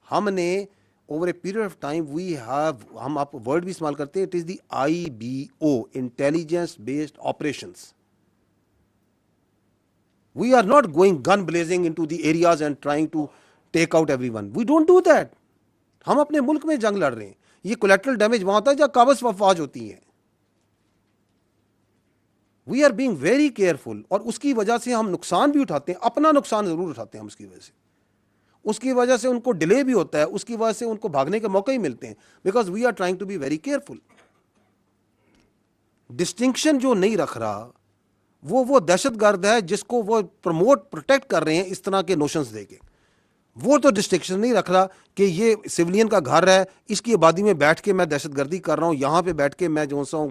ہم نے over a period of time we have, ہم آپ ورڈ بھی استعمال کرتے ہیں، it is the IBO، intelligence based operations. We are not going gun blazing into the areas and trying to take out every one. We don't do that. ہم اپنے ملک میں جنگ لڑ رہے ہیں. یہ کولیٹرل ڈیمیج وہاں ہوتا ہے جہاں قابض افواج ہوتی ہیں. We are being very careful, اور اس کی وجہ سے ہم نقصان بھی اٹھاتے ہیں، اپنا نقصان ضرور اٹھاتے ہیں ہم اس کی وجہ سے. اس کی وجہ سے ان کو ڈیلے بھی ہوتا ہے، اس کی وجہ سے ان کو بھاگنے کے موقع ہی ملتے ہیں، because we are trying to be very careful. Distinction جو نہیں رکھ رہا وہ دہشت گرد ہے جس کو وہ پروموٹ پروٹیکٹ کر رہے ہیں اس طرح کے نوشنز دے کے. وہ تو ڈسٹنکشن نہیں رکھ رہا کہ یہ سویلین کا گھر ہے، اس کی آبادی میں بیٹھ کے میں دہشت گردی کر رہا ہوں، یہاں پہ بیٹھ کے میں جو سا ہوں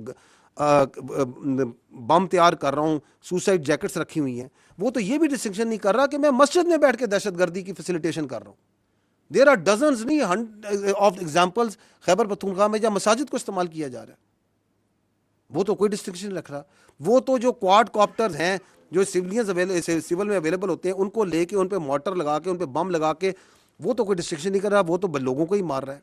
بم تیار کر رہا ہوں، سوسائڈ جیکٹس رکھی ہوئی ہیں. وہ تو یہ بھی ڈسٹنکشن نہیں کر رہا کہ میں مسجد میں بیٹھ کے دہشت گردی کی فیسیلیٹیشن کر رہا ہوں. دیر آر ڈزنز نہیں آف ایگزامپلز خیبر پختونخوا میں جہاں مساجد کو استعمال کیا جا رہا ہے. وہ تو کوئی ڈسٹنکشن نہیں رکھ رہا. وہ تو جو کوارڈ کاپٹرز ہیں جو سول میں اویلیبل ہوتے ہیں، ان کو لے کے ان پہ مارٹر لگا کے ان پہ بم لگا کے، وہ تو کوئی ڈسٹنکشن نہیں کر رہا. وہ تو لوگوں کو ہی مار رہا ہے.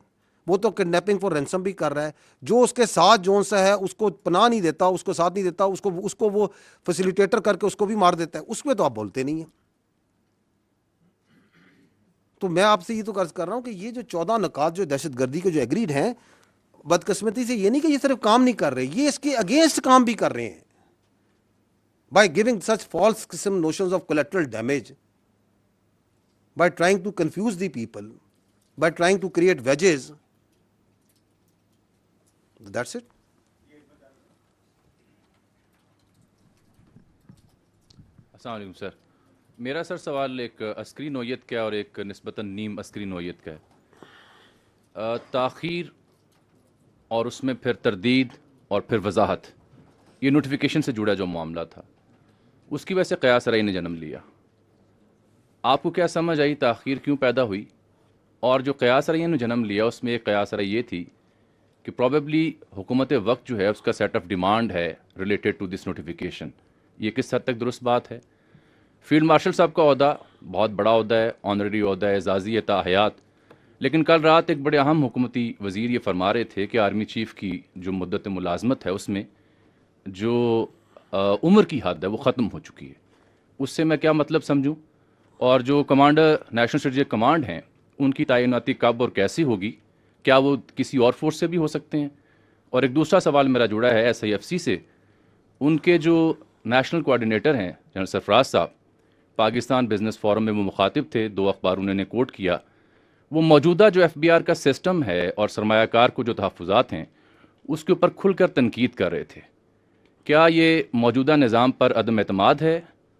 وہ تو کڈنیپنگ فار رینسم بھی کر رہا ہے. جو اس کے ساتھ جو سا ہے اس کو پناہ نہیں دیتا، اس کو ساتھ نہیں دیتا، اس کو وہ فیسیلیٹیٹر کر کے اس کو بھی مار دیتا ہے. اس پہ تو آپ بولتے نہیں ہیں. تو میں آپ سے یہ تو عرض کر رہا ہوں کہ یہ جو 14 نکات جو دہشت گردی کے جو ایگریڈ ہیں، بدقسمتی سے یہ نہیں کہ یہ صرف کام نہیں کر رہے، یہ اس کے اگینسٹ کام بھی کر رہے ہیں. By giving such false notions of collateral damage, by trying to confuse the people, by trying to create wedges. That's it. السلام علیکم سر. میرا سر سوال ایک عسکری نوعیت کا اور ایک نسبتاً نیم عسکری نوعیت کا ہے. تاخیر اور اس میں پھر تردید اور پھر وضاحت، یہ نوٹیفیکیشن سے جڑا جو معاملہ تھا، اس کی وجہ سے قیاس رأی نے جنم لیا. آپ کو کیا سمجھ آئی تاخیر کیوں پیدا ہوئی؟ اور جو قیاس رأی نے جنم لیا اس میں ایک قیاس رأی یہ تھی کہ پروبیبلی حکومت وقت جو ہے اس کا سیٹ آف ڈیمانڈ ہے ریلیٹڈ ٹو دس نوٹیفیکیشن. یہ کس حد تک درست بات ہے؟ فیلڈ مارشل صاحب کا عہدہ بہت بڑا عہدہ ہے، آنریری عہدہ ہے، اعزازی تا حیات، لیکن کل رات ایک بڑے اہم حکومتی وزیر یہ فرما رہے تھے کہ آرمی چیف کی جو مدت ملازمت ہے اس میں جو عمر کی حد ہے وہ ختم ہو چکی ہے. اس سے میں کیا مطلب سمجھوں؟ اور جو کمانڈر نیشنل اسٹریٹجک کمانڈ ہیں ان کی تعیناتی کب اور کیسی ہوگی؟ کیا وہ کسی اور فورس سے بھی ہو سکتے ہیں؟ اور ایک دوسرا سوال میرا جڑا ہے SIFC سے. ان کے جو نیشنل کوآرڈینیٹر ہیں جنرل سرفراز صاحب، پاکستان بزنس فورم میں وہ مخاطب تھے، 2 اخباروں نے کوٹ کیا. وہ موجودہ جو FBR کا سسٹم ہے اور سرمایہ کار کو جو تحفظات ہیں اس کے اوپر کھل کر تنقید کر رہے تھے. کیا یہ موجودہ نظام پر عدم اعتماد ہے؟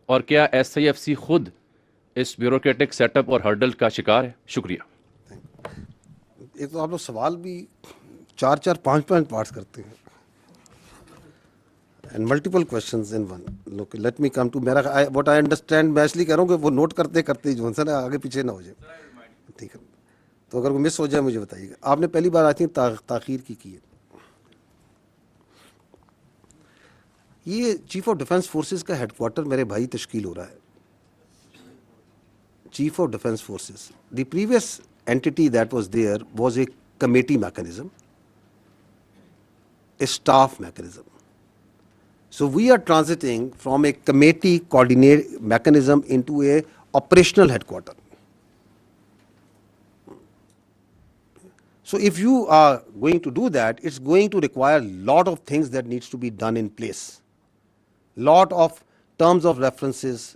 اور کیا SIFC خود اس بیوروکریٹک سیٹ اپ اور ہرڈل کا شکار ہے؟ شکریہ. ایک تو آپ لوگ سوال بھی 4 5 پارٹس کرتے ہیں and multiple questions in one. Look, let me come to what I understand. میں اس لیے کہہ رہا ہوں کہ وہ نوٹ کرتے کرتے جو ہے نا آگے پیچھے نہ ہو جائے. ٹھیک ہے، تو اگر وہ مس ہو جائے مجھے بتائیے گا. آپ نے پہلی بار آئی تھنک تاخیر کی ہے. یہ چیف آف ڈیفینس فورسز کا ہیڈ کوارٹر میرے بھائی تشکیل ہو رہا ہے. Chief of defence forces, the previous entity that was there was a committee mechanism. a staff mechanism. So we are transiting from a committee coordinate mechanism into a operational headquarter. So if you are going to do that, it's going to require a lot of things that needs to be done in place. Lot of terms of references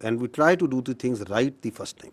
and we try to do the things right the first time.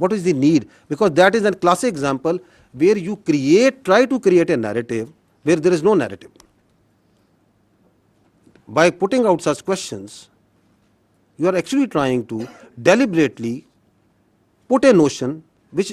What is the need? Because that is a classic example where you try to create a narrative where there is no narrative. By putting out such questions, you are actually trying to deliberately put a notion which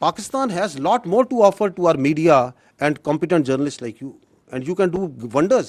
Pakistan has lot more to offer to our media and competent journalists like you, and you can do wonders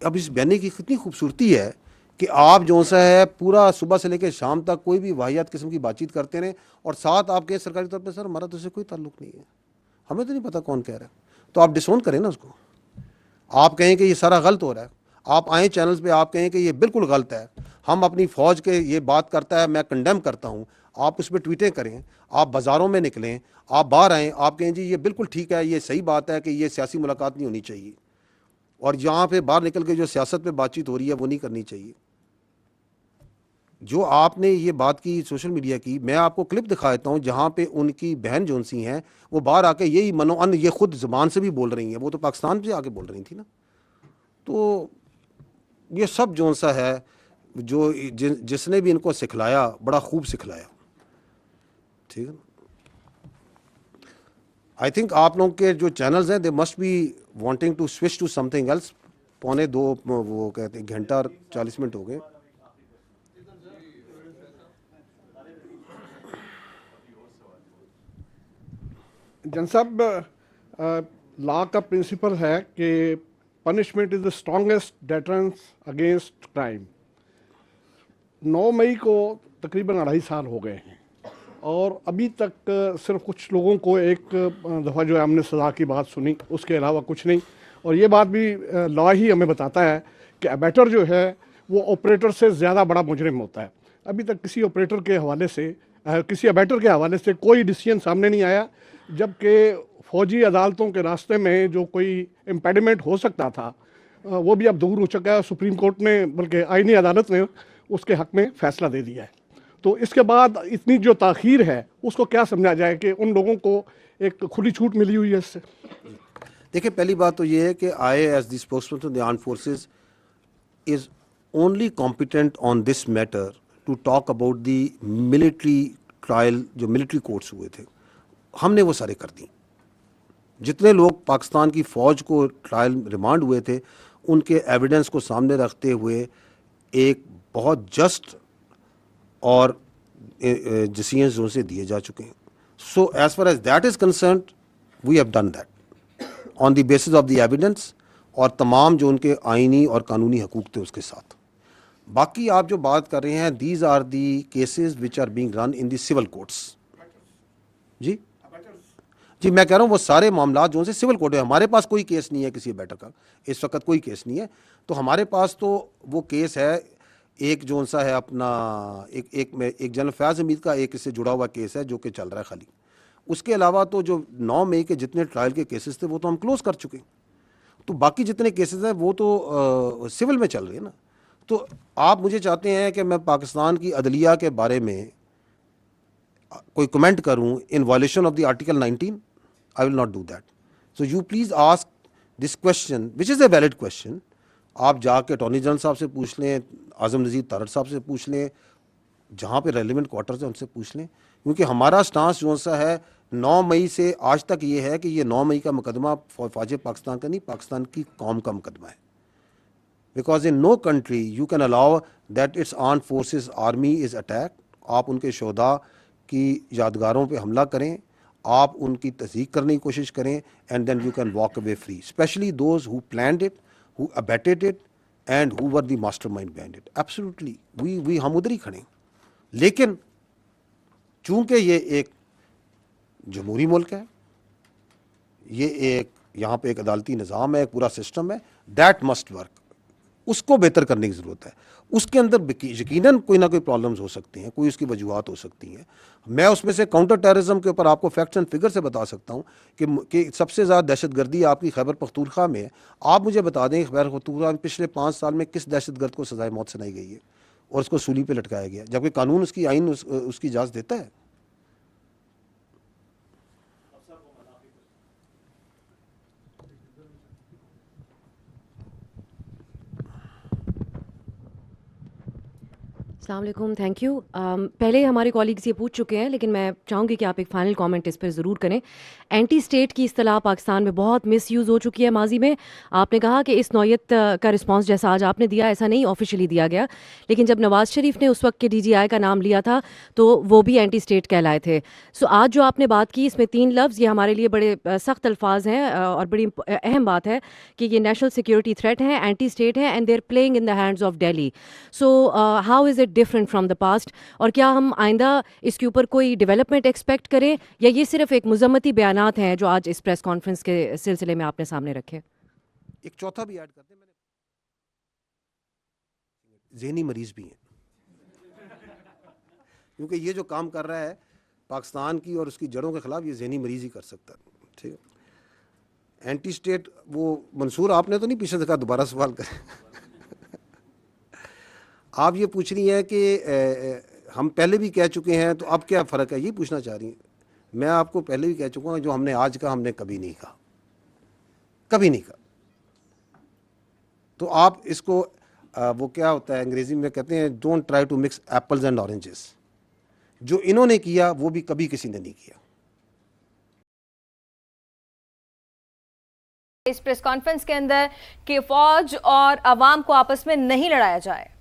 اب اس بیانی کی کتنی خوبصورتی ہے کہ آپ جو سا ہے پورا صبح سے لے کے شام تک کوئی بھی واحد قسم کی بات چیت کرتے رہیں اور ساتھ آپ کہیں سرکاری طور پہ سر ہمارا تو اس سے کوئی تعلق نہیں ہے, ہمیں تو نہیں پتہ کون کہہ رہا ہے, تو آپ ڈسون کریں نا اس کو. آپ کہیں کہ یہ سارا غلط ہو رہا ہے, آپ آئیں چینلز پہ آپ کہیں کہ یہ بالکل غلط ہے, ہم اپنی فوج کے یہ بات کرتا ہے میں کنڈیم کرتا ہوں, آپ اس پہ ٹویٹیں کریں, آپ بازاروں میں نکلیں, آپ باہر آئیں, آپ کہیں جی یہ بالکل ٹھیک ہے, یہ صحیح بات ہے کہ یہ سیاسی ملاقات نہیں ہونی چاہیے, اور یہاں پہ باہر نکل کے جو سیاست پہ بات چیت ہو رہی ہے وہ نہیں کرنی چاہیے. جو آپ نے یہ بات کی سوشل میڈیا کی, میں آپ کو کلپ دکھا دیتا ہوں جہاں پہ ان کی بہن جون سی ہیں وہ باہر آ کے یہی منوان یہ خود زبان سے بھی بول رہی ہیں, وہ تو پاکستان سے آ کے بول رہی تھی نا. تو یہ سب جون سا ہے جو جس نے بھی ان کو سکھلایا بڑا خوب سکھلایا, ٹھیک ہے نا. آئی تھنک آپ لوگوں کے جو چینلز ہیں they must be wanting to switch to something else. 2:45 وہ کہتے ہیں گھنٹہ اور 40 منٹ ہو گئے. جن صاحب, لا کا پرنسپل ہے کہ punishment is the strongest deterrence against crime. 9 مئی کو تقریباً 2.5 سال ہو گئے ہیں اور ابھی تک صرف کچھ لوگوں کو ایک دفعہ جو ہے ہم نے سزا کی بات سنی, اس کے علاوہ کچھ نہیں. اور یہ بات بھی لا ہی ہمیں بتاتا ہے کہ ابیٹر جو ہے وہ آپریٹر سے زیادہ بڑا مجرم ہوتا ہے. ابھی تک کسی آپریٹر کے حوالے سے کسی ابیٹر کے حوالے سے کوئی ڈیسیژن سامنے نہیں آیا, جبکہ فوجی عدالتوں کے راستے میں جو کوئی امپیڈیمنٹ ہو سکتا تھا وہ بھی اب دور ہو چکا ہے. سپریم کورٹ نے بلکہ آئینی عدالت نے اس کے حق میں فیصلہ دے دیا ہے. تو اس کے بعد اتنی جو تاخیر ہے اس کو کیا سمجھا جائے کہ ان لوگوں کو ایک کھلی چھوٹ ملی ہوئی ہے اس سے؟ دیکھیں پہلی بات تو یہ ہے کہ I as the spokesperson of the armed forces is only competent on this matter to talk about the military trial جو ملٹری کورٹس ہوئے تھے, ہم نے وہ سارے کر دیں. جتنے لوگ پاکستان کی فوج کو ٹرائل ریمانڈ ہوئے تھے ان کے ایویڈنس کو سامنے رکھتے ہوئے ایک بہت جسٹ اور ڈیسیژنز ان سے دیے جا چکے ہیں. So as far as that is concerned we have done that on the basis of the evidence اور تمام جو ان کے آئینی اور قانونی حقوق تھے اس کے ساتھ. باقی آپ جو بات کر رہے ہیں these are the cases which are being run in the civil courts. جی میں کہہ رہا ہوں وہ سارے معاملات جو سے سول کورٹ ہے, ہمارے پاس کوئی کیس نہیں ہے کسی بیٹر کا اس وقت, کوئی کیس نہیں ہے. تو ہمارے پاس تو وہ کیس ہے ایک جو سا ہے اپنا ایک جنرل فیاض حمید کا ایک اس سے جڑا ہوا کیس ہے جو کہ چل رہا ہے خالی. اس کے علاوہ تو جو 9 مئی کے جتنے ٹرائل کے کیسز تھے وہ تو ہم کلوز کر چکے ہیں. تو باقی جتنے کیسز ہیں وہ تو سول میں چل رہے ہیں نا. تو آپ مجھے چاہتے ہیں کہ میں پاکستان کی عدلیہ کے بارے میں کوئی کمنٹ کروں ان violation of the article 19, I will not do that. So you please ask this question, which is a valid question. آپ جا کے اٹارنی جنرل صاحب سے پوچھ لیں, اعظم نذیر تارڑ صاحب سے پوچھ لیں, جہاں پہ ریلیونٹ کوارٹرز ہیں ان سے پوچھ لیں, کیونکہ ہمارا سٹانس جو سا ہے 9 مئی سے آج تک یہ ہے کہ یہ 9 مئی کا مقدمہ فوج پاکستان کا نہیں, پاکستان کی قوم کا مقدمہ ہے. Because in no country you can allow that its armed forces army is attack. آپ ان کے شہداء کی یادگاروں پہ حملہ کریں, آپ ان کی تصدیق کرنے کی کوشش کریں, and then you can walk away free, especially those who planned it, who abetted it, and who were the mastermind behind it. Absolutely we ہم ادھر ہی کھڑے ہیں. لیکن چونکہ یہ ایک جمہوری ملک ہے, یہ ایک یہاں پہ ایک عدالتی نظام ہے, ایک پورا سسٹم ہے, دیٹ مسٹ ورک. اس کو بہتر کرنے کی ضرورت ہے. اس کے اندر یقیناً کوئی نہ کوئی پرابلمز ہو سکتی ہیں, کوئی اس کی وجوہات ہو سکتی ہیں. میں اس میں سے کاؤنٹر ٹیررزم کے اوپر آپ کو فیکٹس اینڈ فگر سے بتا سکتا ہوں کہ سب سے زیادہ دہشت گردی آپ کی خیبر پختونخوا میں ہے. آپ مجھے بتا دیں خیبر پختونخوا میں پچھلے 5 سال میں کس دہشت گرد کو سزائے موت سنائی گئی ہے اور اس کو سولی پہ لٹکایا گیا, جبکہ قانون اس کی آئین اس کی اجازت دیتا ہے. السلام علیکم. Thank you. پہلے ہمارے کالیگز یہ پوچھ چکے ہیں لیکن میں چاہوں گی کہ آپ ایک فائنل کامنٹ اس پر ضرور کریں. اینٹی اسٹیٹ کی اصطلاح پاکستان میں بہت مس یوز ہو چکی ہے ماضی میں. آپ نے کہا کہ اس نوعیت کا رسپانس جیسا آج آپ نے دیا ایسا نہیں آفیشیلی دیا گیا, لیکن جب نواز شریف نے اس وقت کے DGI کا نام لیا تھا تو وہ بھی اینٹی اسٹیٹ کہلائے تھے. سو آج جو آپ نے بات کی اس میں 3 لفظ, یہ ہمارے لیے بڑے سخت الفاظ ہیں اور بڑی اہم بات ہے کہ یہ نیشنل سیکورٹی تھریٹ ہیں, اینٹی اسٹیٹ ہیں, and they are playing in the hands of Delhi. So how is it different from the past, اور کیا ہم آئندہ اس کے اوپر کوئی ڈیولپمنٹ ایکسپیکٹ کریں یا یہ صرف ایک مذمتی بیانات ہیں جو آج اس پریس کانفرنس کے سلسلے میں آپ نے سامنے رکھے؟ ایک چوتھا بھی ایڈ کرتے ہیں, ذہنی مریض بھی ہیں, کیونکہ یہ جو کام کر رہا ہے پاکستان کی اور اس کی جڑوں کے خلاف, یہ ذہنی مریض ہی کر سکتا ہے. ٹھیک ہے, اینٹی اسٹیٹ وہ منصور آپ نے تو نہیں پیچھے سے کہا دوبارہ سوال کریں. آپ یہ پوچھ رہی ہیں کہ ہم پہلے بھی کہہ چکے ہیں تو اب کیا فرق ہے, یہ پوچھنا چاہ رہی ہیں. میں آپ کو پہلے بھی کہہ چکا ہوں, جو ہم نے آج کہا ہم نے کبھی نہیں کہا, کبھی نہیں کہا. تو آپ اس کو وہ کیا ہوتا ہے انگریزی میں کہتے ہیں don't try to mix apples and oranges. جو انہوں نے کیا وہ بھی کبھی کسی نے نہیں کیا. اس پریس کانفرنس کے اندر کہ فوج اور عوام کو آپس میں نہیں لڑایا جائے.